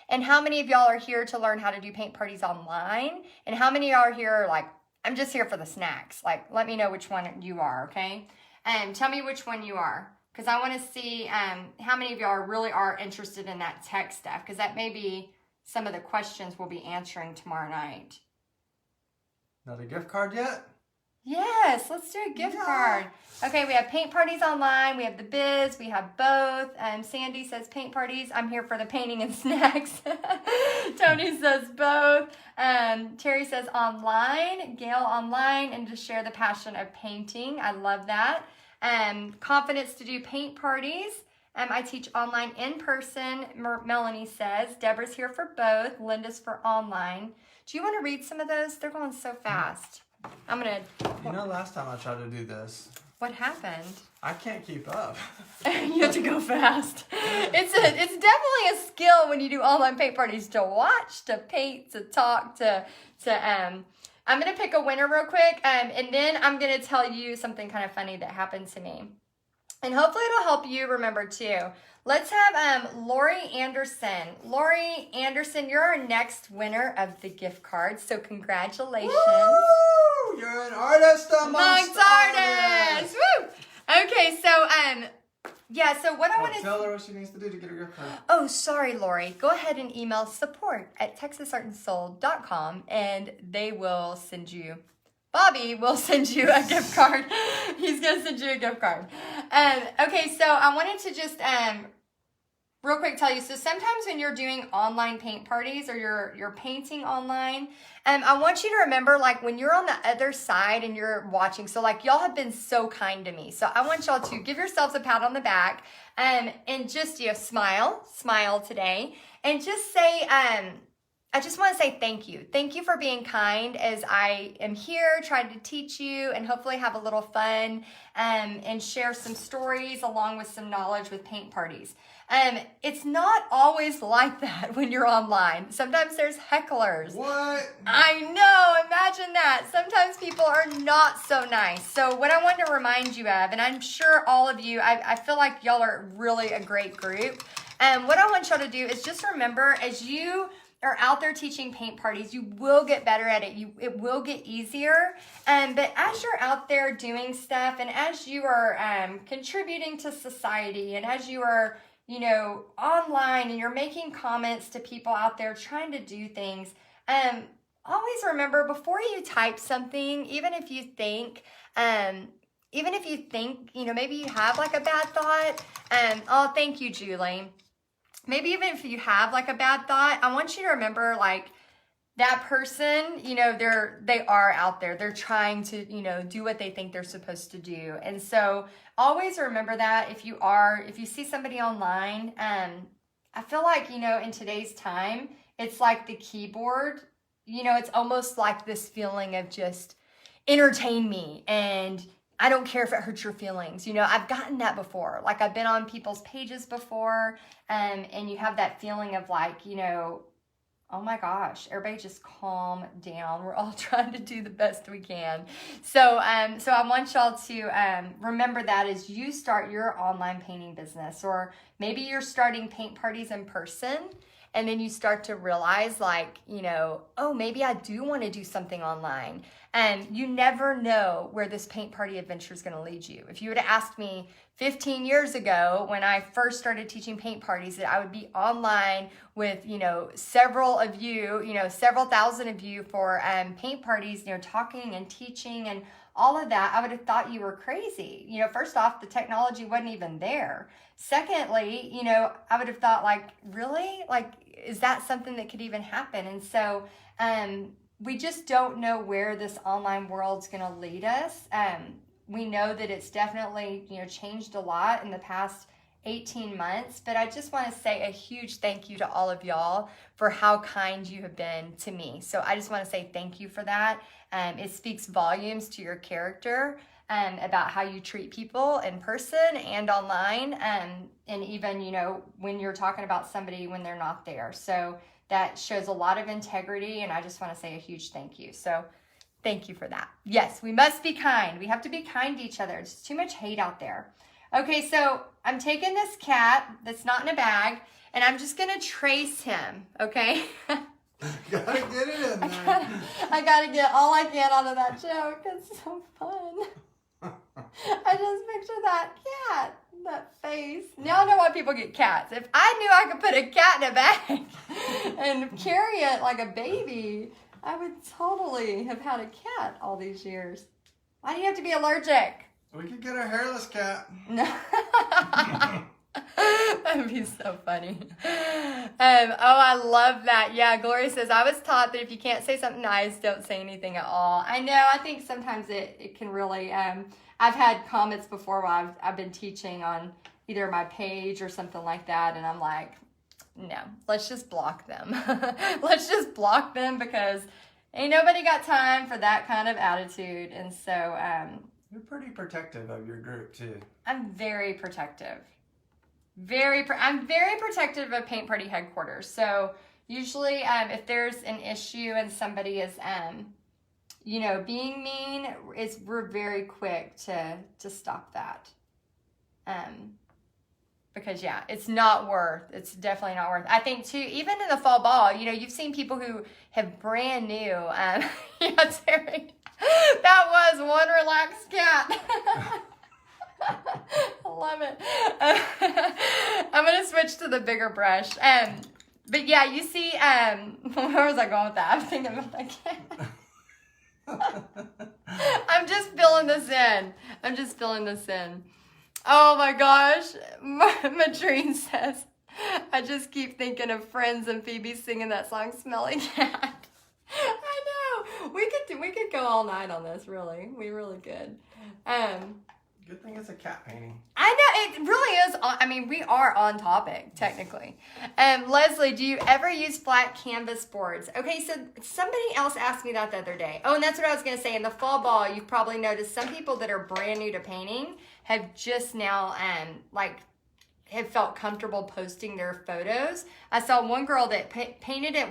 And how many of y'all are here to learn how to do paint parties online? And how many of y'all are here like, I'm just here for the snacks? Like, let me know which one you are, okay? And tell me which one you are. Because I want to see how many of y'all really are interested in that tech stuff. Because that may be some of the questions we'll be answering tomorrow night. Not a gift card yet? Yes, let's do a gift card. Okay, we have paint parties online. We have the biz. We have both. Sandy says paint parties. I'm here for the painting and snacks. Tony says both. Terry says online. Gail online, and to share the passion of painting. I love that. Confidence to do paint parties. I teach online in person. Melanie says. Deborah's here for both. Linda's for online. Do you want to read some of those? They're going so fast. I'm going to... You know, last time I tried to do this. What happened? I can't keep up. You have to go fast. It's definitely a skill when you do online paint parties to watch, to paint, to talk, to I'm going to pick a winner real quick, and then I'm going to tell you something kind of funny that happened to me. And hopefully it'll help you remember too. Let's have Lori Anderson. Lori Anderson, you're our next winner of the gift card, so congratulations. Woo! You're an artist amongst artists. Woo! Okay, so yeah, so what I want to tell her what she needs to do to get her gift card. Oh, sorry, Lori. Go ahead and email support@texasartandsoul.com, and they will send you. Bobby will send you a gift card. He's gonna send you a gift card. Okay, so I wanted to just real quick tell you. So sometimes when you're doing online paint parties or you're painting online, I want you to remember, like, when you're on the other side and you're watching. So like, y'all have been so kind to me. So I want y'all to give yourselves a pat on the back and just smile today, and just say I just want to say thank you. Thank you for being kind as I am here trying to teach you and hopefully have a little fun and share some stories along with some knowledge with paint parties. It's not always like that when you're online. Sometimes there's hecklers. What? I know, imagine that. Sometimes people are not so nice. So what I want to remind you of, and I'm sure all of you, I feel like y'all are really a great group. What I want y'all to do is just remember, as you are out there teaching paint parties, you will get better at it. It will get easier. But as you're out there doing stuff, and as you are contributing to society, and as you are, you know, online, and you're making comments to people out there trying to do things, always remember, before you type something, even if you think, you know, maybe you have like a bad thought, oh, thank you, Julie. Maybe even if you have like a bad thought, I want you to remember, like, that person, you know, they are out there. They're trying to, you know, do what they think they're supposed to do. And so always remember that if you see somebody online, I feel like, you know, in today's time, it's like the keyboard, you know, it's almost like this feeling of just entertain me, and I don't care if it hurts your feelings. You know, I've gotten that before. Like, I've been on people's pages before, and you have that feeling of like, you know, oh my gosh, everybody just calm down. We're all trying to do the best we can. So I want y'all to remember that as you start your online painting business, or maybe you're starting paint parties in person, and then you start to realize, like, you know, oh, maybe I do want to do something online. And you never know where this paint party adventure is going to lead you. If you would have asked me 15 years ago when I first started teaching paint parties that I would be online with, you know, several thousand of you for paint parties, you know, talking and teaching and all of that, I would have thought you were crazy. You know, first off, the technology wasn't even there. Secondly, you know, I would have thought, like, really? Like, is that something that could even happen? And so we just don't know where this online world's going to lead us. We know that it's definitely, you know, changed a lot in the past 18 months, but I just want to say a huge thank you to all of y'all for how kind you have been to me. So I just want to say thank you for that. It speaks volumes to your character, about how you treat people in person and online, and even, you know, when you're talking about somebody when they're not there. So that shows a lot of integrity, and I just want to say a huge thank you. So thank you for that. Yes, we must be kind. We have to be kind to each other. There's too much hate out there. Okay, so I'm taking this cat that's not in a bag, and I'm just going to trace him, okay? Gotta get it in there. I gotta get all I can out of that joke. It's so fun. I just picture that cat, that face. Now I know why people get cats. If I knew I could put a cat in a bag and carry it like a baby, I would totally have had a cat all these years. Why do you have to be allergic? We could get a hairless cat. No. That'd be so funny. I love that. Yeah, Gloria says, I was taught that if you can't say something nice, don't say anything at all. I know, I think sometimes it can really, I've had comments before where I've been teaching on either my page or something like that, and I'm like, no, let's just block them. Let's just block them because ain't nobody got time for that kind of attitude. And so, you're pretty protective of your group too. I'm very protective. I'm very protective of Paint Party headquarters. So usually if there's an issue and somebody is, being mean, we're very quick to stop that. Because yeah, it's definitely not worth. I think too, even in the fall ball, you've seen people who have brand new, yeah, Terry, that was one relaxed cat. I love it. I'm going to switch to the bigger brush. But yeah, you see, where was I going with that? I'm thinking about that cat. I'm just filling this in. Oh my gosh. Madrine says, I just keep thinking of Friends and Phoebe singing that song, Smelly Cat. I know. We could go all night on this, really. We really could. Good thing it's a cat painting. I know, it really is. I mean, we are on topic, technically. Leslie, do you ever use flat canvas boards? Okay, so somebody else asked me that the other day. Oh, and that's what I was going to say. In the fall ball, you've probably noticed some people that are brand new to painting have just now, have felt comfortable posting their photos. I saw one girl that painted it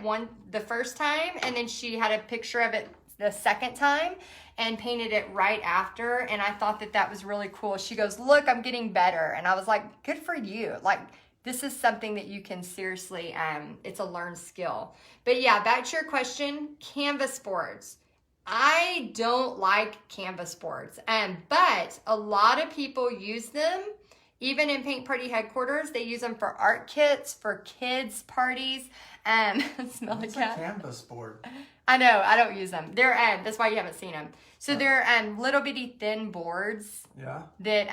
the first time, and then she had a picture of it the second time and painted it right after, and I thought that was really cool. She goes, look, I'm getting better. And I was like, good for you. Like, this is something that you can seriously, it's a learned skill. But yeah, back to your question, canvas boards. I don't like canvas boards, but a lot of people use them. Even in Paint Party headquarters, they use them for art kits, for kids' parties. Smell the cat. A canvas board. I know, I don't use them. They're that's why you haven't seen them. So they're little bitty thin boards. Yeah. That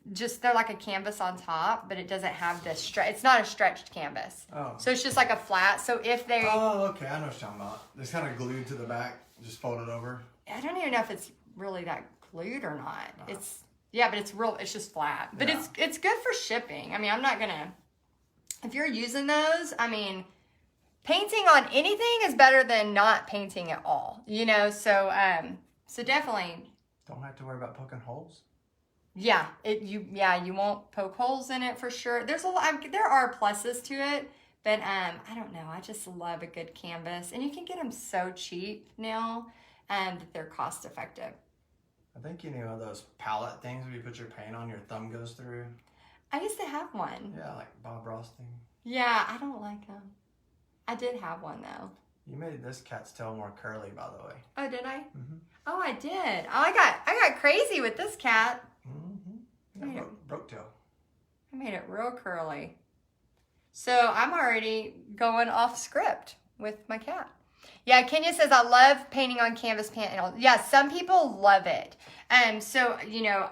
they're like a canvas on top, but it doesn't have the stretch. It's not a stretched canvas. Oh. So it's just like a flat. So if they. Oh, okay. I know what you're talking about. It's kind of glued to the back, just folded over. I don't even know if it's really that glued or not. It's. Yeah, but it's just flat. But yeah. It's good for shipping. I mean, I'm not gonna, if you're using those, I mean, painting on anything is better than not painting at all, so definitely. Don't have to worry about poking holes. Yeah, you won't poke holes in it for sure. There are pluses to it, but I don't know. I just love a good canvas, and you can get them so cheap now, that they're cost effective. I think those palette things where you put your paint on, your thumb goes through. I used to have one. Yeah, like Bob Ross thing. Yeah, I don't like them. I did have one though. You made this cat's tail more curly, by the way. Oh, did I? Mm-hmm. Oh, I did. Oh, I got crazy with this cat. Mm-hmm. Broke tail. I made it real curly. So I'm already going off script with my cat. Yeah, Kenya says, I love painting on canvas panels. Yeah, some people love it. So,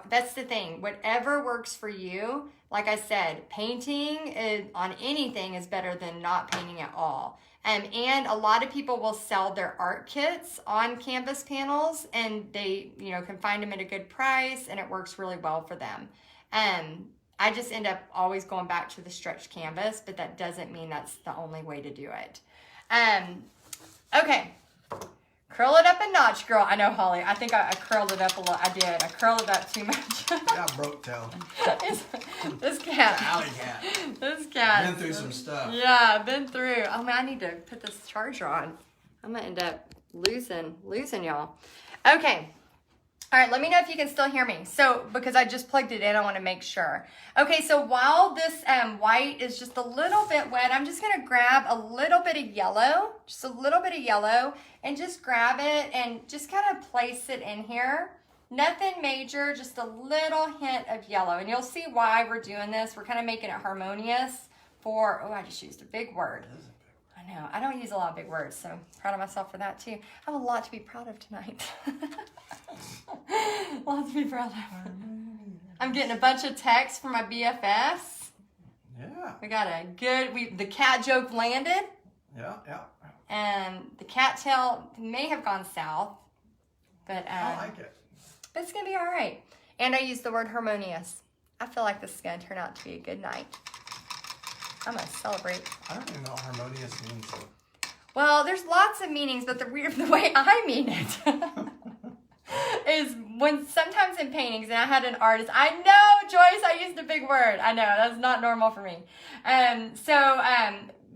that's the thing. Whatever works for you, like I said, painting on anything is better than not painting at all. And a lot of people will sell their art kits on canvas panels, and they, can find them at a good price, and it works really well for them. I just end up always going back to the stretched canvas, but that doesn't mean that's the only way to do it. Okay, curl it up a notch, girl. I know, Holly. I think I curled it up a lot. I did. I curled it up too much. Yeah, broke tail. This cat. Alley cat. This cat. Been through some stuff. Yeah, been through. Oh man, I need to put this charger on. I'm gonna end up losing y'all. Okay. All right, let me know if you can still hear me. So, because I just plugged it in, I want to make sure. Okay, so while this white is just a little bit wet, I'm just going to grab a little bit of yellow, just a little bit of yellow, and just grab it and just kind of place it in here. Nothing major, just a little hint of yellow. And you'll see why we're doing this. We're kind of making it harmonious for, oh, I just used a big word. I know, I don't use a lot of big words, so I'm proud of myself for that too. I have a lot to be proud of tonight. A lot to be proud of. I'm getting a bunch of texts from my BFFs. Yeah. We got a good, the cat joke landed. Yeah, yeah. And the cattail may have gone south, but I like it. But it's gonna be all right. And I used the word harmonious. I feel like this is gonna turn out to be a good night. I'm gonna celebrate. I don't even know what harmonious means. Well, there's lots of meanings, but the way I mean it is when sometimes in paintings, and I had an artist, I know, Joyce, I used a big word. I know, that's not normal for me.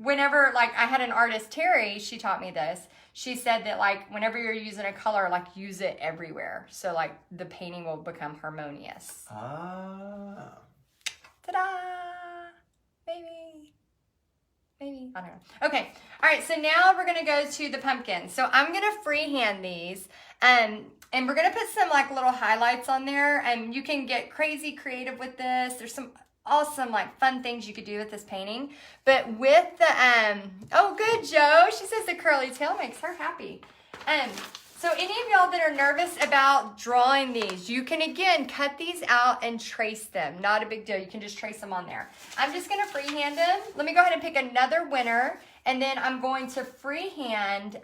Whenever, like, I had an artist, Terry, she taught me this. She said that, like, whenever you're using a color, like, use it everywhere. So, like, the painting will become harmonious. Ah. Ta-da! Maybe. I don't know. Okay. All right. So now we're going to go to the pumpkin. So I'm going to freehand these. And we're going to put some, like, little highlights on there. And you can get crazy creative with this. There's some awesome, like, fun things you could do with this painting. But with the, oh, good, Joe. She says the curly tail makes her happy. So any of y'all that are nervous about drawing these, you can, again, cut these out and trace them. Not a big deal. You can just trace them on there. I'm just going to freehand them. Let me go ahead and pick another winner, and then I'm going to freehand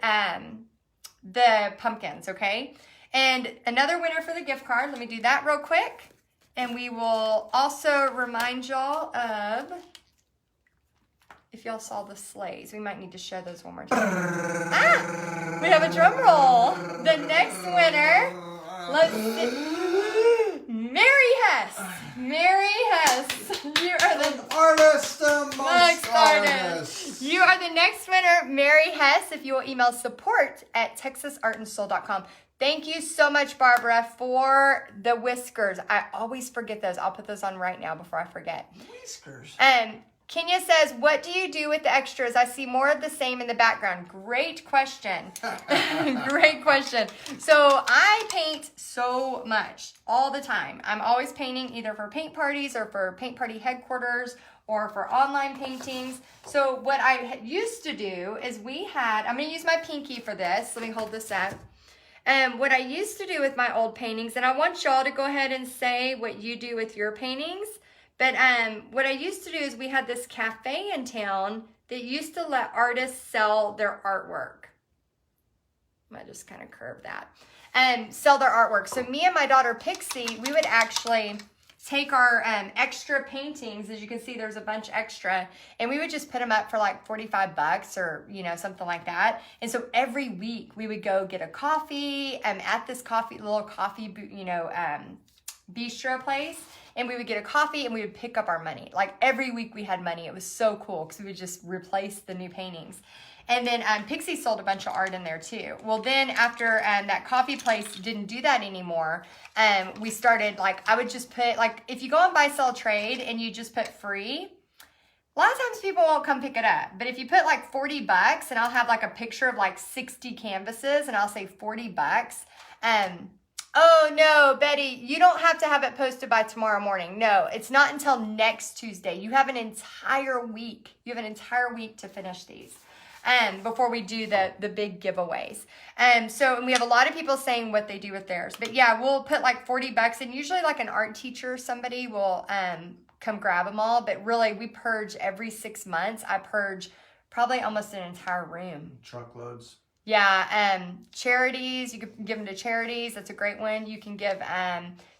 the pumpkins, okay? And another winner for the gift card. Let me do that real quick. And we will also remind y'all of, if y'all saw the sleighs, we might need to show those one more time. We have a drum roll. The next winner, let's see. Mary Hess. Mary Hess. You are the artist amongst artists. You are the next winner, Mary Hess, if you will email support@texasartandsoul.com. Thank you so much, Barbara, for the whiskers. I always forget those. I'll put those on right now before I forget. Whiskers. Kenya says, what do you do with the extras? I see more of the same in the background. Great question. Great question. So I paint so much all the time. I'm always painting either for paint parties or for paint party headquarters or for online paintings. So what I used to do is I'm going to use my pinky for this. Let me hold this up. What I used to do with my old paintings, and I want y'all to go ahead and say what you do with your paintings. But what I used to do is we had this cafe in town that used to let artists sell their artwork. I might just kind of curve that. Sell their artwork. So me and my daughter Pixie, we would actually take our extra paintings. As you can see, there's a bunch extra. And we would just put them up for like $45 or, something like that. And so every week we would go get a coffee at this little coffee, bistro place. And we would get a coffee and we would pick up our money. Like every week we had money. It was so cool because we would just replace the new paintings. And then Pixie sold a bunch of art in there too. Well, then after that coffee place didn't do that anymore, we started, I would just put, if you go on buy, sell, trade and you just put free, a lot of times people won't come pick it up. But if you put $40 and I'll have a picture of 60 canvases and I'll say $40, oh, no, Betty, you don't have to have it posted by tomorrow morning. No, it's not until next Tuesday. You have an entire week. You have an entire week to finish these before we do the big giveaways. And we have a lot of people saying what they do with theirs. But, yeah, we'll put $40, and usually an art teacher or somebody will come grab them all. But, really, we purge every 6 months. I purge probably almost an entire room. Truckloads. Yeah, charities, you can give them to charities. That's a great one. You can give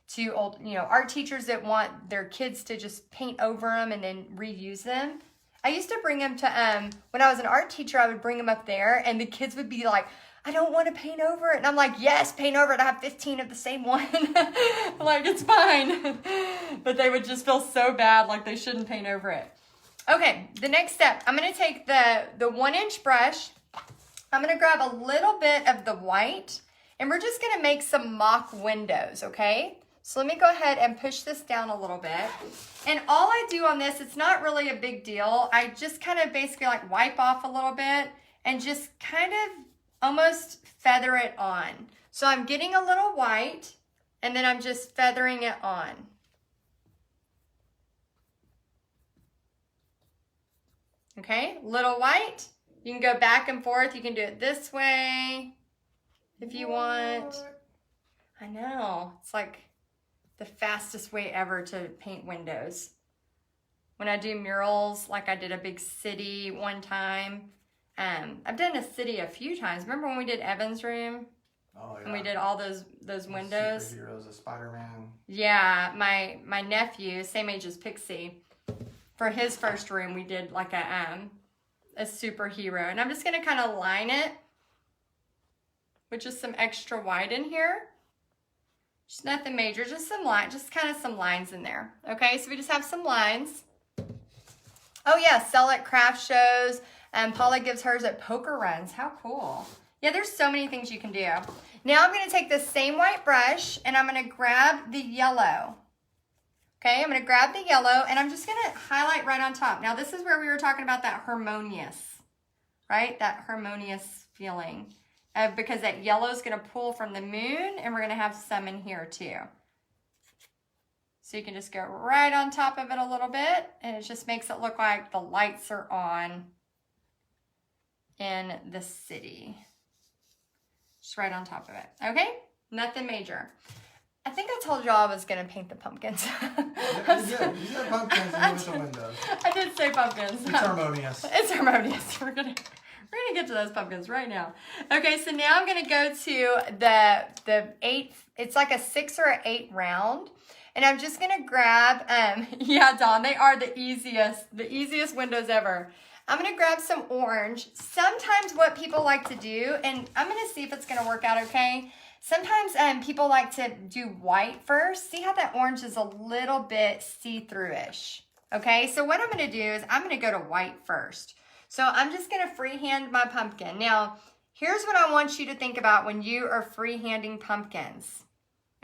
to old, art teachers that want their kids to just paint over them and then reuse them. I used to bring them to, when I was an art teacher, I would bring them up there and the kids would be like, I don't want to paint over it. And I'm like, yes, paint over it. I have 15 of the same one. It's fine. But they would just feel so bad, like they shouldn't paint over it. Okay, the next step, I'm going to take the 1-inch brush. I'm going to grab a little bit of the white And we're just gonna make some mock windows, okay? So let me go ahead and push this down a little bit. And all I do on this, it's not really a big deal. I just kind of basically like wipe off a little bit and just kind of almost feather it on. So I'm getting a little white and then I'm just feathering it on. Okay, little white. You can go back and forth. You can do it this way if you want. I know, it's like the fastest way ever to paint windows. When I do murals, like I did a big city one time. I've done a city a few times. Remember when we did Evan's room? Oh, yeah. And we did all those windows? Superheroes, a Spider-Man. Yeah, my nephew, same age as Pixie, for his first room, we did like a superhero. And I'm just gonna kind of line it with just some extra white in here. Just nothing major, just some line, just kind of some lines in there. Okay, so we just have some lines. Oh yeah, sell at craft shows. Paula gives hers at poker runs. How cool. Yeah, there's so many things you can do. Now I'm gonna take this same white brush and I'm gonna grab the yellow. Okay, I'm gonna grab the yellow and I'm just gonna highlight right on top. Now this is where we were talking about that harmonious, right? That harmonious feeling. Because that yellow is going to pull from the moon and we're going to have some in here too. So you can just go right on top of it a little bit and it just makes it look like the lights are on in the city. Just right on top of it. Okay? Nothing major. I think I told y'all I was going to paint the pumpkins. Yeah, you did. You said pumpkins and the windows. I did say pumpkins. It's harmonious. It's harmonious. We're gonna get to those pumpkins right now. Okay, so now I'm gonna go to the 8. It's like a 6 or an 8 round, and I'm just gonna grab. Yeah, Dawn, they are the easiest windows ever. I'm gonna grab some orange. Sometimes what people like to do, and I'm gonna see if it's gonna work out okay. Sometimes people like to do white first. See how that orange is a little bit see-through-ish. Okay, so what I'm gonna do is I'm gonna go to white first. So I'm just gonna freehand my pumpkin. Now, here's what I want you to think about when you are freehanding pumpkins,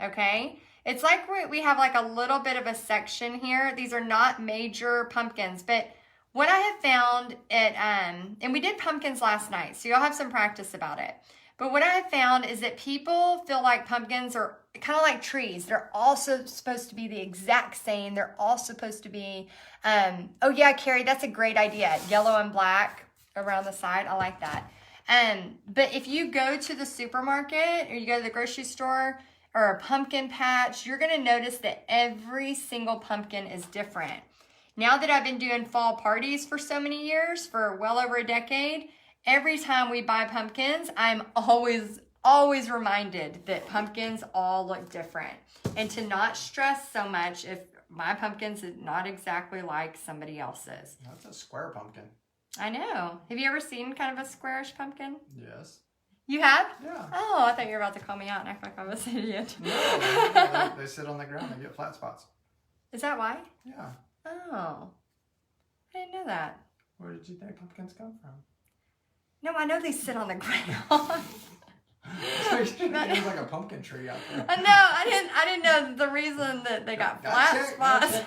okay? It's like we have like a little bit of a section here. These are not major pumpkins, but what I have found and we did pumpkins last night, so you'll have some practice about it. But what I have found is that people feel like pumpkins are kind of like trees. They're also supposed to be the exact same. They're all supposed to be, oh yeah, Carrie, that's a great idea. Yellow and black around the side. I like that. But if you go to the supermarket or you go to the grocery store or a pumpkin patch, you're going to notice that every single pumpkin is different. Now that I've been doing fall parties for so many years, for well over a decade, every time we buy pumpkins, I'm always reminded that pumpkins all look different. And to not stress so much if my pumpkins is not exactly like somebody else's. That's a square pumpkin. I know. Have you ever seen kind of a squarish pumpkin? Yes. You have? Yeah. Oh, I thought you were about to call me out and act like I was an idiot. No, they sit on the ground and get flat spots. Is that why? Yeah. Oh. I didn't know that. Where did you think pumpkins come from? No, I know they sit on the ground. There's like a pumpkin tree out there. No, I didn't know the reason that they got flat spots.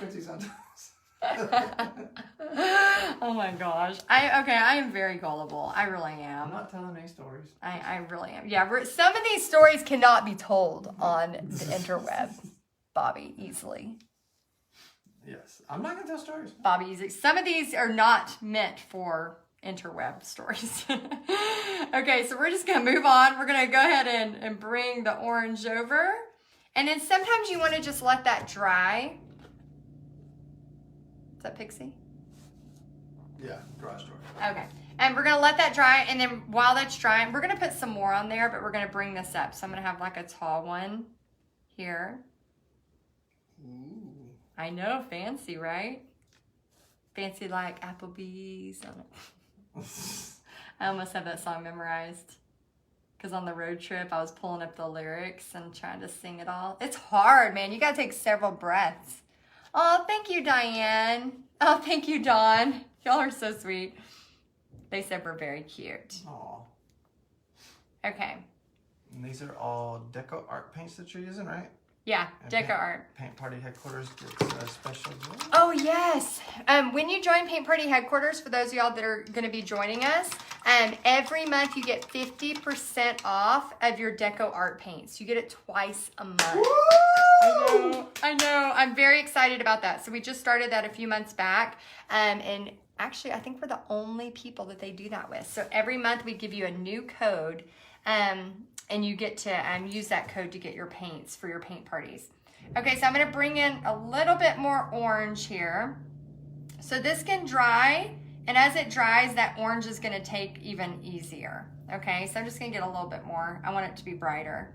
Oh my gosh. I am very gullible. I really am. I'm not telling any stories. I really am. Yeah, some of these stories cannot be told on the interweb. Bobby Easley. Yes. I'm not going to tell stories. Bobby Easley. Some of these are not meant for interweb stories. Okay, so we're just going to move on. We're going to go ahead and bring the orange over. And then sometimes you want to just let that dry. Is that Pixie? Yeah, dry story. Okay. And we're going to let that dry. And then while that's drying, we're going to put some more on there, but we're going to bring this up. So I'm going to have like a tall one here. Ooh. I know, fancy, right? Fancy like Applebee's. I almost have that song memorized. Because on the road trip, I was pulling up the lyrics and trying to sing it all. It's hard, man. You got to take several breaths. Oh, thank you, Diane. Oh, thank you, Dawn. Y'all are so sweet. They said we're very cute. Aw. Okay. And these are all Deco Art paints that you're using, right? Yeah, And Deco Art. Paint Party Headquarters gets a special deal. Oh, yes. When you join Paint Party Headquarters, for those of y'all that are going to be joining us, every month you get 50% off of your Deco Art paints. You get it twice a month. Woo! I know. I'm very excited about that. So we just started that a few months back. And actually, I think we're the only people that they do that with. So every month we give you a new code. And you get to use that code to get your paints for your paint parties. Okay, so I'm gonna bring in a little bit more orange here. So this can dry, and as it dries, that orange is gonna take even easier. Okay, so I'm just gonna get a little bit more. I want it to be brighter.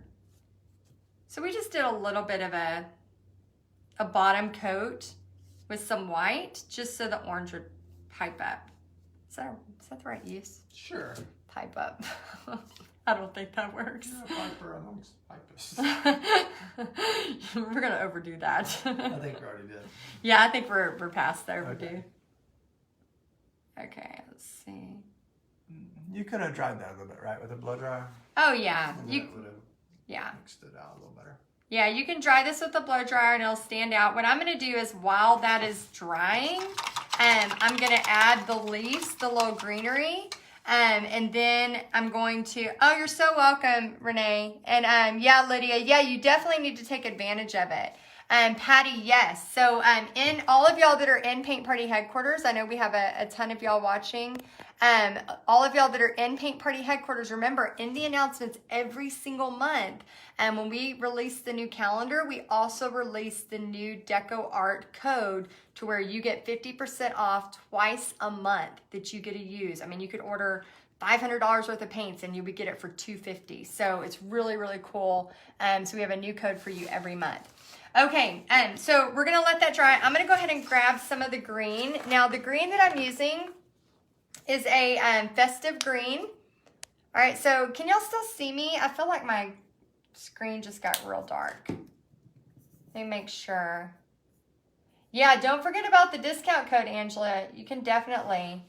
So we just did a little bit of a bottom coat with some white, just so the orange would pipe up. Is that the right use? Sure. Pipe up. I don't think that works. Yeah, Piper amongst pipers. We're gonna overdo that. I think we already did. Yeah, I think we're past the overdue. Okay, let's see. You could have dried that a little bit, right, with a blow dryer? Oh yeah, And you that would have mixed it out a little better. Yeah, you can dry this with a blow dryer and it'll stand out. What I'm gonna do is while that is drying, I'm gonna add the leaves, the little greenery. And then I'm going to, oh, you're so welcome, Renee. And yeah, Lydia, yeah, you definitely need to take advantage of it. Patty, yes. So in all of y'all that are in Paint Party Headquarters, I know we have a ton of y'all watching. All of y'all that are in Paint Party Headquarters, remember, in the announcements every single month, and when we release the new calendar, we also release the new Deco Art code to where you get 50% off twice a month that you get to use. I mean, you could order $500 worth of paints and you would get it for $250. So it's really, really cool. So we have a new code for you every month. Okay, so we're gonna let that dry. I'm gonna go ahead and grab some of the green. Now the green that I'm using is a festive green. All right, so can y'all still see me? I feel like my screen just got real dark. Let me make sure. Yeah, don't forget about the discount code, Angela. You can definitely.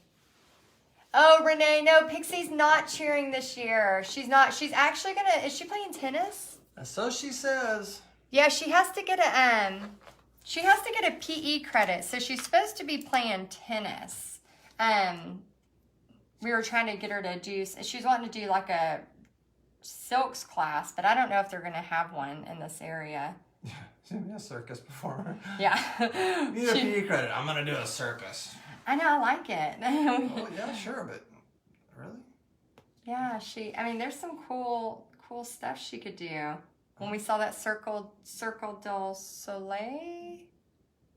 Oh, Renee, no, Pixie's not cheering this year. She's not. She's actually gonna, is she playing tennis? So she says. Yeah, she has to get a PE credit. So she's supposed to be playing tennis. We were trying to get her to do, she's wanting to do like a silks class, but I don't know if they're going to have one in this area. She's a circus performer. Yeah. Need a PE credit. I'm going to do a circus. I know, I like it. Oh, yeah, sure, but really? Yeah, I mean, there's some cool stuff she could do. When we saw that Circle du Soleil.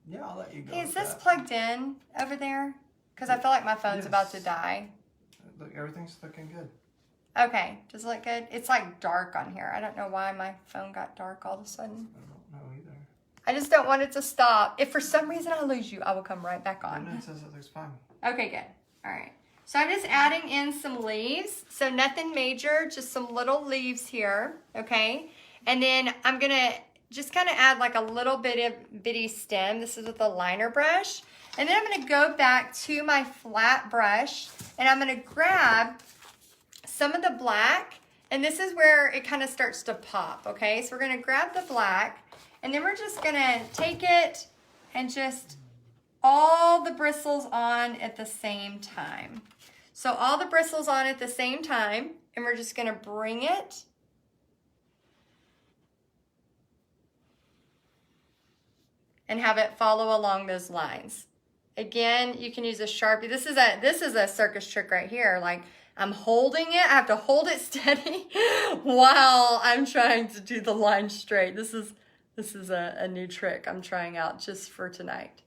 Yeah, I'll let you go. Hey, is this plugged in over there? Because I feel like my phone's about to die. Look, everything's looking good. Okay, does it look good? It's like dark on here. I don't know why my phone got dark all of a sudden. I don't know either. I just don't want it to stop. If for some reason I lose you, I will come right back on. No, it says it looks fine. Okay, good. All right. So I'm just adding in some leaves. So nothing major, just some little leaves here, okay? And then I'm gonna just kind of add like a little bit of bitty stem. This is with a liner brush. And then I'm gonna go back to my flat brush and I'm gonna grab some of the black, and this is where it kind of starts to pop, okay? So we're gonna grab the black, and then we're just gonna take it and just all the bristles on at the same time. So all the bristles on at the same time, and we're just gonna bring it and have it follow along those lines. Again, you can use a Sharpie. This is a circus trick right here. Like, I'm holding it. I have to hold it steady while I'm trying to do the line straight. This is a new trick I'm trying out just for tonight.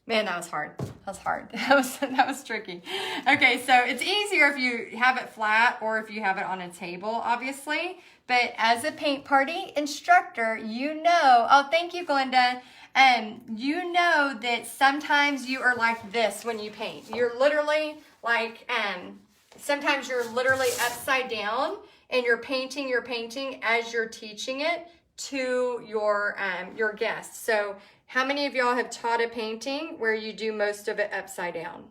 Man, that was hard. That was hard. That was tricky. Okay, so it's easier if you have it flat or if you have it on a table, obviously. But as a paint party instructor, you know, oh, thank you, Glenda. You know that sometimes you are like this when you paint. You're literally like, sometimes you're literally upside down and you're painting as you're teaching it to your guests. So how many of y'all have taught a painting where you do most of it upside down?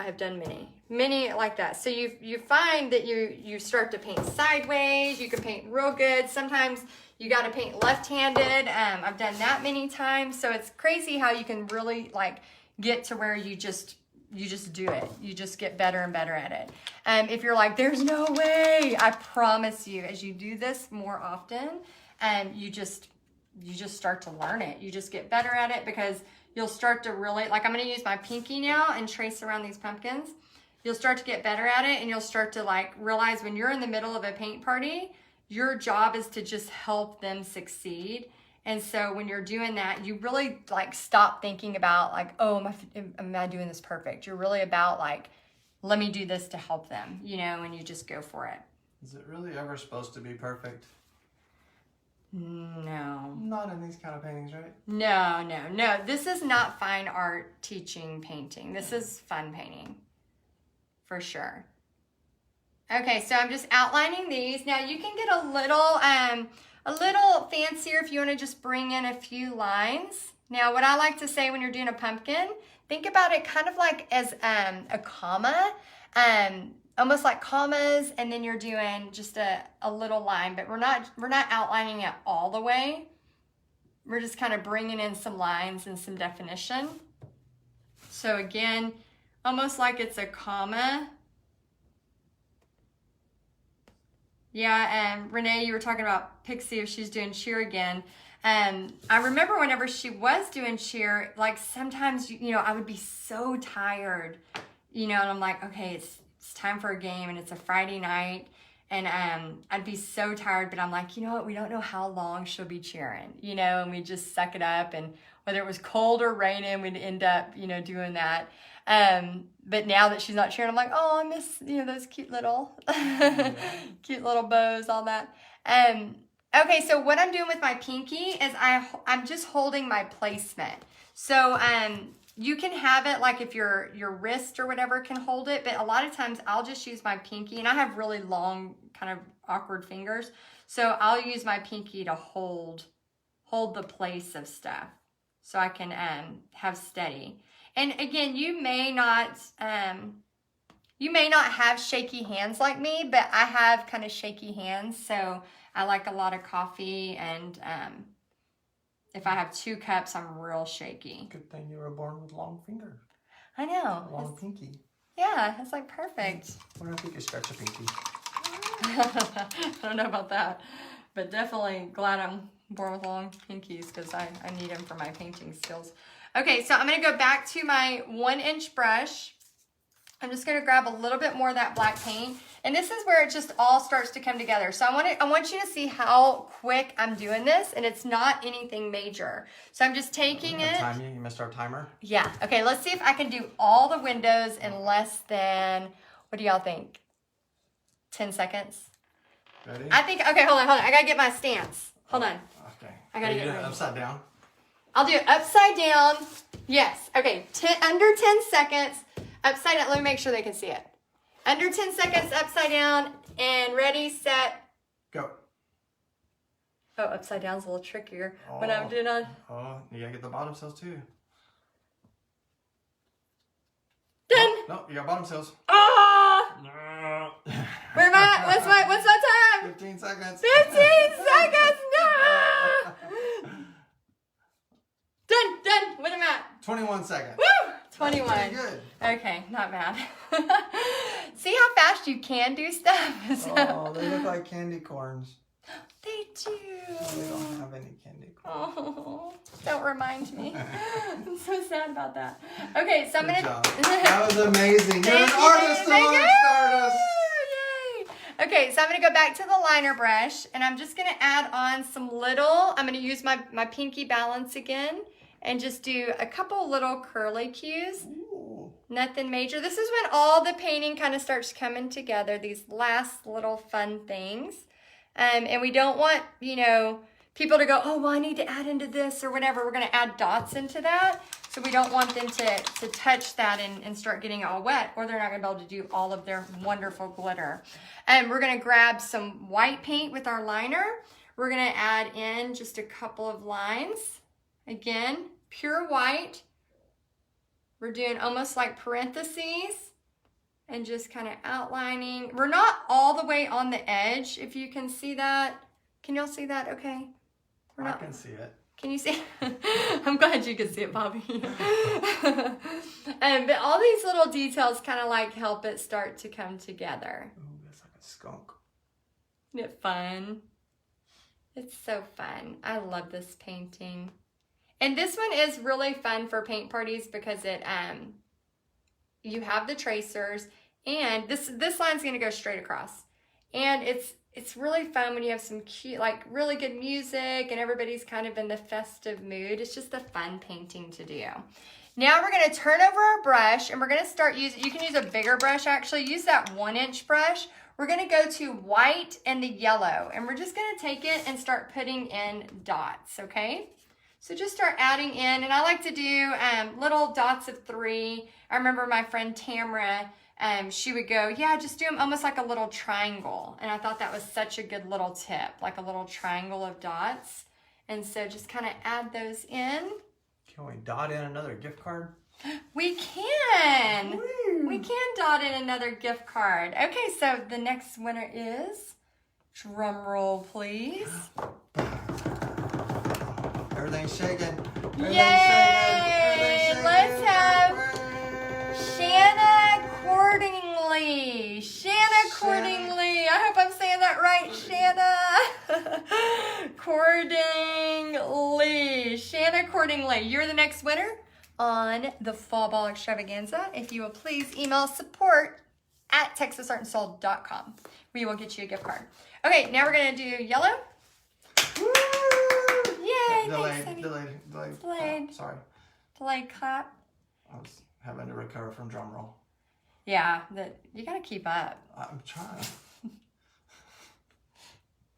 I have done many like that. So you find that you start to paint sideways. You can paint real good. Sometimes you got to paint left-handed. I've done that many times. So it's crazy how you can really like get to where you just do it. You just get better and better at it. If you're like, there's no way, I promise you, as you do this more often, you just start to learn it. You just get better at it because you'll start to really, like I'm going to use my pinky now and trace around these pumpkins. You'll start to get better at it, and you'll start to like realize when you're in the middle of a paint party, your job is to just help them succeed. And so when you're doing that, you really like stop thinking about like, oh, am I doing this perfect? You're really about like, let me do this to help them, you know, and you just go for it. Is it really ever supposed to be perfect? No. Not in these kind of paintings, right? No. This is not fine art teaching painting. This is fun painting, for sure. Okay, so I'm just outlining these. Now you can get a little fancier if you want to just bring in a few lines. Now, what I like to say when you're doing a pumpkin, think about it kind of like as a comma, almost like commas, and then you're doing just a little line, but we're not outlining it all the way. We're just kind of bringing in some lines and some definition. So again, almost like it's a comma. Yeah, Renee, you were talking about Pixie if she's doing cheer again. I remember whenever she was doing cheer, like sometimes, you know, I would be so tired, you know, and I'm like, okay, it's time for a game and it's a Friday night. And I'd be so tired, but I'm like, you know what? We don't know how long she'll be cheering, you know, and we just suck it up. And whether it was cold or raining, we'd end up, you know, doing that. But now that she's not cheering, I'm like, oh, I miss, you know, those cute little bows, all that. Okay, so what I'm doing with my pinky is I'm just holding my placement. So you can have it like if your wrist or whatever can hold it, but a lot of times I'll just use my pinky, and I have really long, kind of awkward fingers. So I'll use my pinky to hold the place of stuff so I can have steady. And again, you may not have shaky hands like me, but I have kind of shaky hands. So I like a lot of coffee, and if I have 2 cups, I'm real shaky. Good thing you were born with long fingers. I know. Long pinky. Yeah, it's like perfect. I wonder if you could stretch a pinky. I don't know about that, but definitely glad I'm born with long pinkies because I need them for my painting skills. Okay, so I'm going to go back to my 1-inch brush. I'm just going to grab a little bit more of that black paint. And this is where it just all starts to come together. So I want you to see how quick I'm doing this, and it's not anything major. So I'm just taking it. Time you missed our timer? Yeah. Okay, let's see if I can do all the windows in less than, what do y'all think? 10 seconds? Ready? I think, okay, hold on. I got to get my stance. Hold on. Okay. I got to get it ready. upside down? I'll do it upside down. Yes. Okay. Under 10 seconds. Upside down. Let me make sure they can see it. Under 10 seconds, upside down. And ready, set, go. Oh, upside down's a little trickier when I'm doing on. Oh, you gotta get the bottom cells too. Done. No, you got bottom cells. Ah! No. Where am I? What's my time? 15 seconds. 15 seconds. No. Done. What am I at? 21 seconds. Woo! 21. That's pretty good. Okay, not bad. See how fast you can do stuff? Oh, they look like candy corns. They do. They don't have any candy corns. Oh, don't remind me. I'm so sad about that. Okay, so I'm Good gonna. job. That was amazing. You're an Thank you, artist, thank an you. artist. Yay! Okay, so I'm gonna go back to the liner brush, and I'm just gonna add on some little. I'm gonna use my pinky balance again, and just do a couple little curly cues. Ooh. Nothing major. This is when all the painting kind of starts coming together. These last little fun things. And we don't want, you know, people to go, oh, well, I need to add into this or whatever. We're going to add dots into that. So we don't want them to touch that and start getting all wet, or they're not going to be able to do all of their wonderful glitter. And we're going to grab some white paint with our liner. We're going to add in just a couple of lines. Again, pure white. We're doing almost like parentheses. and just kind of outlining. We're not all the way on the edge, if you can see that. Can y'all see that okay? I can see it. Can you see? I'm glad you can see it, Bobby. But all these little details kind of like help it start to come together. Ooh, that's like a skunk. Isn't it fun? It's so fun. I love this painting. And this one is really fun for paint parties because it you have the tracers, and this line's gonna go straight across. And it's really fun when you have some cute, like really good music and everybody's kind of in the festive mood. It's just a fun painting to do. Now we're gonna turn over our brush and we're gonna start using, you can use a bigger brush actually, use that 1-inch brush. We're gonna go to white and the yellow, and we're just gonna take it and start putting in dots, okay? So just start adding in, and I like to do little dots of 3. I remember my friend Tamara, she would go, yeah, just do them almost like a little triangle. And I thought that was such a good little tip, like a little triangle of dots. And so just kind of add those in. Can we dot in another gift card? We can. Woo. We can dot in another gift card. Okay, so the next winner is, drum roll please. Everything's shaking. Yay! Let's have Shanna Cordingly. Shanna Cordingly. I hope I'm saying that right, Shanna. Cordingly. Shanna Cordingly. You're the next winner on the Fall Ball Extravaganza. If you will please email support@texasartandsoul.com. We will get you a gift card. Okay, now we're going to do yellow. Woo! Yay! Delayed. Thanks, Delayed. Delayed. Sorry. Delayed clap. I was having to recover from drum roll. Yeah, you gotta keep up. I'm trying.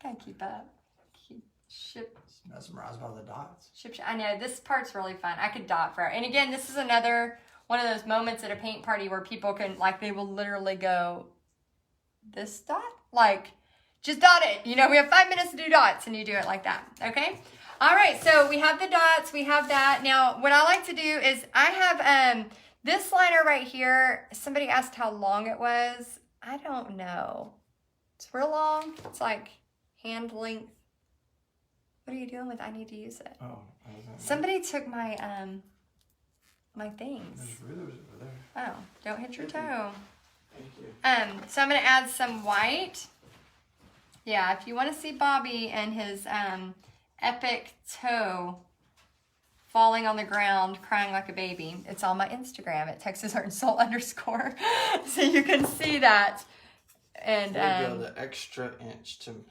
Gotta keep up. Mesmerized by the dots. I know, this part's really fun. I could dot forever. And again, this is another one of those moments at a paint party where people can, like, they will literally go, this dot? Like, just dot it. You know, we have 5 minutes to do dots, and you do it like that, okay? All right, so we have the dots, we have that. Now, what I like to do is I have this liner right here. Somebody asked how long it was. I don't know. It's real long. It's like hand length. What are you doing with it? I need to use it. Oh. Somebody took my my things. There's rulers over there. Oh, don't hit your toe. Thank you. So I'm going to add some white. Yeah, if you want to see Bobby and his epic toe falling on the ground, crying like a baby, it's on my Instagram at TexasArtandSoul _ so you can see that. And go the extra inch to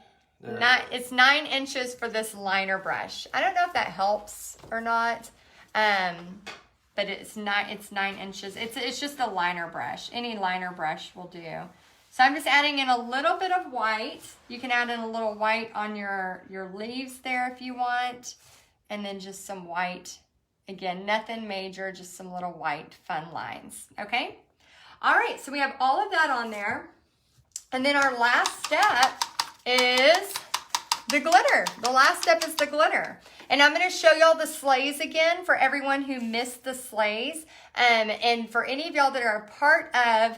there. It's 9 inches for this liner brush. I don't know if that helps or not, but it's 9 inches. It's just a liner brush. Any liner brush will do. So I'm just adding in a little bit of white. You can add in a little white on your leaves there if you want. And then just some white. Again, nothing major, just some little white fun lines. Okay? All right, so we have all of that on there. And then our last step is the glitter. The last step is the glitter. And I'm going to show y'all the sleighs again for everyone who missed the sleighs. And for any of y'all that are a part of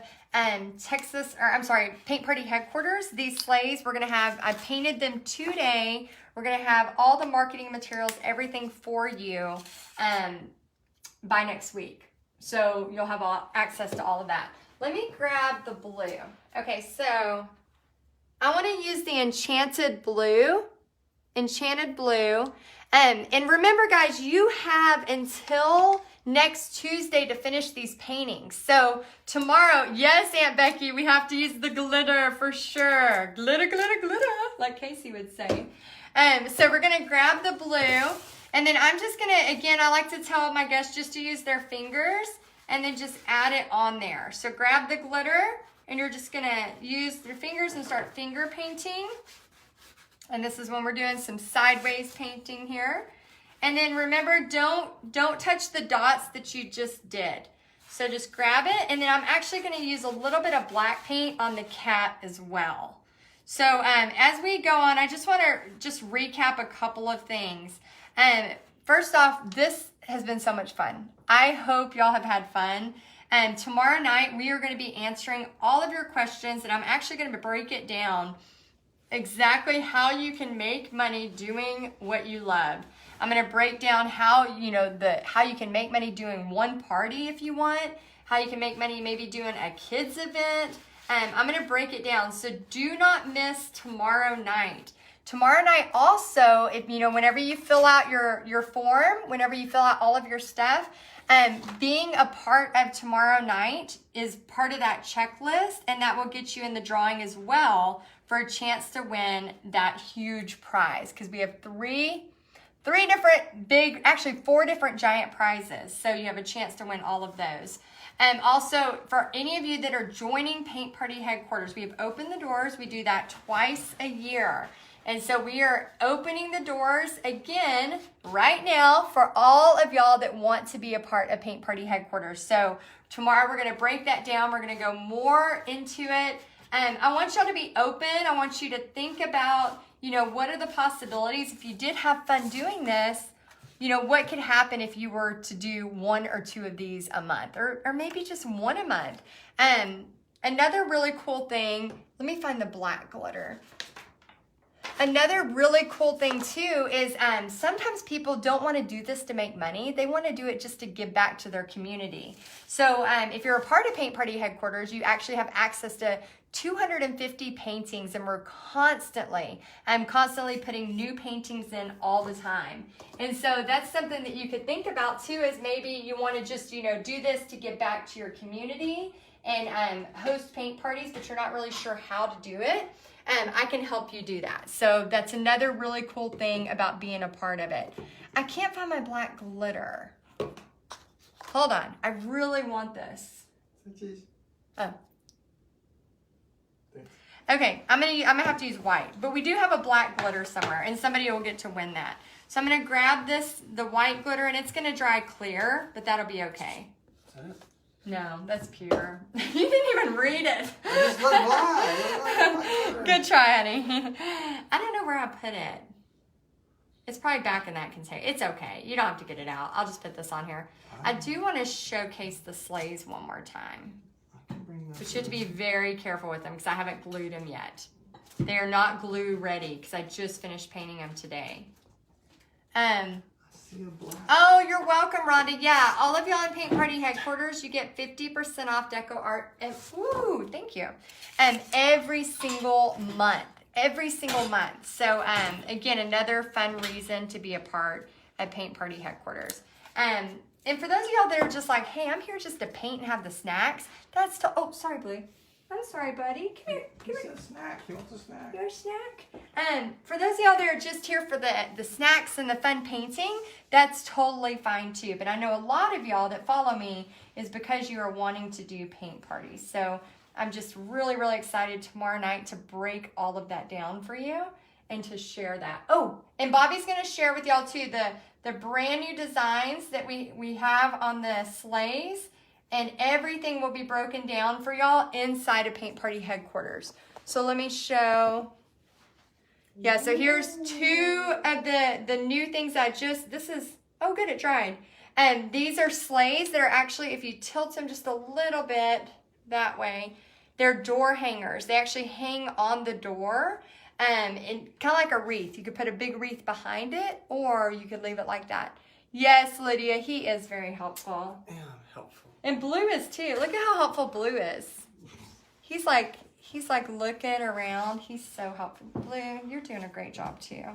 Paint Party Headquarters, these sleighs, we're going to have, I painted them today. We're going to have all the marketing materials, everything for you by next week. So you'll have access to all of that. Let me grab the blue. Okay, so I want to use the Enchanted Blue. And remember, guys, you have until next Tuesday to finish these paintings. So tomorrow, yes, Aunt Becky, we have to use the glitter for sure. Glitter, glitter, glitter, like Casey would say. So we're going to grab the blue. And then I'm just going to, again, I like to tell my guests just to use their fingers and then just add it on there. So grab the glitter and you're just going to use your fingers and start finger painting. And this is when we're doing some sideways painting here. And then remember, don't touch the dots that you just did. So just grab it, and then I'm actually going to use a little bit of black paint on the cat as well. So as we go on, I just want to just recap a couple of things. First off, this has been so much fun. I hope y'all have had fun. And tomorrow night, we are going to be answering all of your questions, and I'm actually going to break it down exactly how you can make money doing what you love. I'm going to break down how, how you can make money doing one party if you want, how you can make money maybe doing a kids event. I'm going to break it down. So do not miss tomorrow night. Tomorrow night also, if whenever you fill out your form, whenever you fill out all of your stuff, being a part of tomorrow night is part of that checklist, and that will get you in the drawing as well for a chance to win that huge prize, because we have four different giant prizes. So you have a chance to win all of those. Also, for any of you that are joining Paint Party Headquarters, we have opened the doors. We do that twice a year. And so we are opening the doors again right now for all of y'all that want to be a part of Paint Party Headquarters. So tomorrow we're going to break that down. We're going to go more into it. I want y'all to be open. I want you to think about, what are the possibilities if you did have fun doing this? What could happen if you were to do 1 or 2 of these a month, or maybe just 1 a month. Another really cool thing, let me find the black glitter. Another really cool thing too is sometimes people don't want to do this to make money. They want to do it just to give back to their community. So if you're a part of Paint Party Headquarters, you actually have access to 250 paintings, and we're constantly putting new paintings in all the time. And so that's something that you could think about too, is maybe you want to just, do this to give back to your community and host paint parties, but you're not really sure how to do it. I can help you do that. So that's another really cool thing about being a part of it. I can't find my black glitter. Hold on. I really want this. Oh. Okay, I'm gonna have to use white, but we do have a black glitter somewhere, and somebody will get to win that. So I'm gonna grab the white glitter, and it's gonna dry clear, but that'll be okay. Is that it? No, that's pure. You didn't even read it. I just looked blind. Good try, honey. I don't know where I put it. It's probably back in that container. It's okay. You don't have to get it out. I'll just put this on here. I do want to showcase the sleighs one more time. But you have to be very careful with them because I haven't glued them yet. They are not glue ready because I just finished painting them today. Oh, you're welcome, Rhonda. Yeah, all of y'all in Paint Party Headquarters, you get 50% off Deco Art. Ooh, thank you. Every single month. Every single month. So, again, another fun reason to be a part of Paint Party Headquarters. And for those of y'all that are just like, hey, I'm here just to paint and have the snacks, that's oh, sorry, Blue. I'm sorry, buddy. Come here. He said snack. He wants a snack. Your snack? For those of y'all that are just here for the snacks and the fun painting, that's totally fine too. But I know a lot of y'all that follow me is because you are wanting to do paint parties. So I'm just really, really excited tomorrow night to break all of that down for you and to share that. Oh, and Bobby's going to share with y'all too the brand new designs that we have on the sleighs, and everything will be broken down for y'all inside of Paint Party Headquarters. So let me show. Yeah, so here's 2 of the new things this is, oh good, it dried. And these are sleighs that are actually, if you tilt them just a little bit that way, they're door hangers. They actually hang on the door. And kind of like a wreath. You could put a big wreath behind it, or you could leave it like that. Yes, Lydia, he is very helpful. Yeah, I'm helpful. And Blue is too. Look at how helpful Blue is. He's like looking around. He's so helpful. Blue, you're doing a great job too.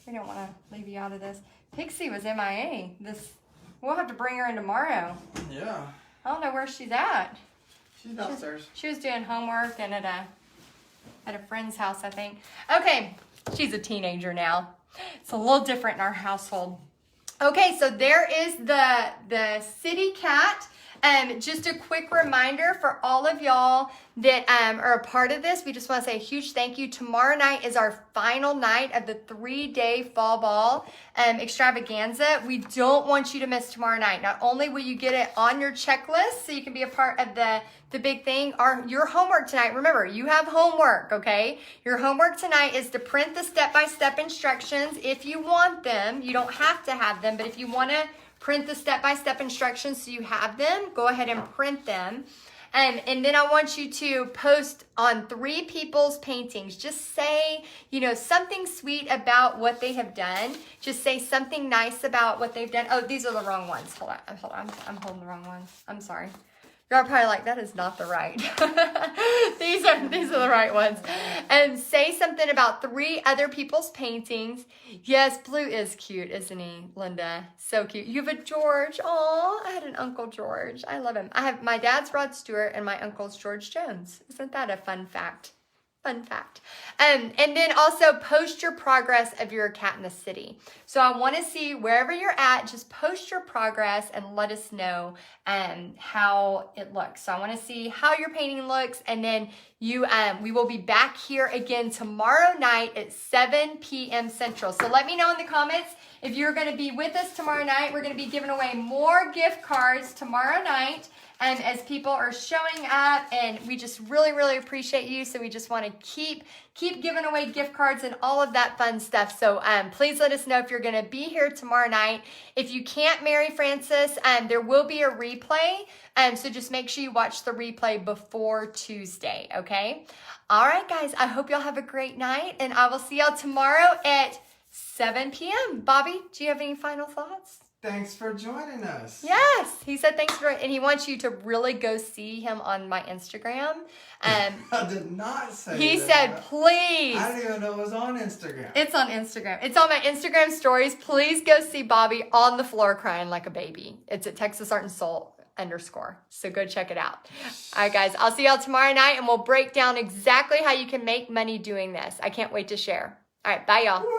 We don't want to leave you out of this. Pixie was MIA. We'll have to bring her in tomorrow. Yeah. I don't know where she's at. She's downstairs. She was doing homework and at a friend's house, I think. Okay, she's a teenager now. It's a little different in our household. Okay, so there is the city cat. Just a quick reminder for all of y'all that are a part of this. We just want to say a huge thank you. Tomorrow night is our final night of the 3-day fall ball extravaganza. We don't want you to miss tomorrow night. Not only will you get it on your checklist so you can be a part of the big thing, your homework tonight. Remember, you have homework, okay? Your homework tonight is to print the step-by-step instructions if you want them. You don't have to have them, but if you want to Print the step-by-step instructions so you have them. Go ahead and print them. And then I want you to post on 3 people's paintings. Just say, you know, something sweet about what they have done. Just say something nice about what they've done. Oh, these are the wrong ones. Hold on. I'm holding the wrong ones. I'm sorry. You're probably like, that is not the right. These are the right ones. And say something about 3 other people's paintings. Yes, Blue is cute, isn't he, Linda? So cute. You have a George. Aw, I had an Uncle George. I love him. I have my dad's Rod Stewart and my uncle's George Jones. Isn't that a fun fact? Fun fact. And then also post your progress of your cat in the city. So I want to see wherever you're at, just post your progress and let us know how it looks. So I want to see how your painting looks, and then we will be back here again tomorrow night at 7 p.m. Central. So let me know in the comments if you're going to be with us tomorrow night. We're going to be giving away more gift cards tomorrow night. And as people are showing up, and we just really, really appreciate you. So we just want to keep giving away gift cards and all of that fun stuff. So please let us know if you're going to be here tomorrow night. If you can't marry Francis, there will be a replay. So just make sure you watch the replay before Tuesday, okay? All right, guys, I hope y'all have a great night, and I will see y'all tomorrow at 7 p.m. Bobby, do you have any final thoughts? Thanks for joining us. Yes, he said thanks for it, and he wants you to really go see him on my Instagram. I did not say He that. said, please. I didn't even know it was on Instagram. It's on Instagram. It's on my Instagram stories. Please go see Bobby on the floor crying like a baby. It's at Texas Art and Soul _ So go check it out. All right, guys, I'll see y'all tomorrow night, and we'll break down exactly how you can make money doing this. I can't wait to share. All right, bye, y'all. Woo!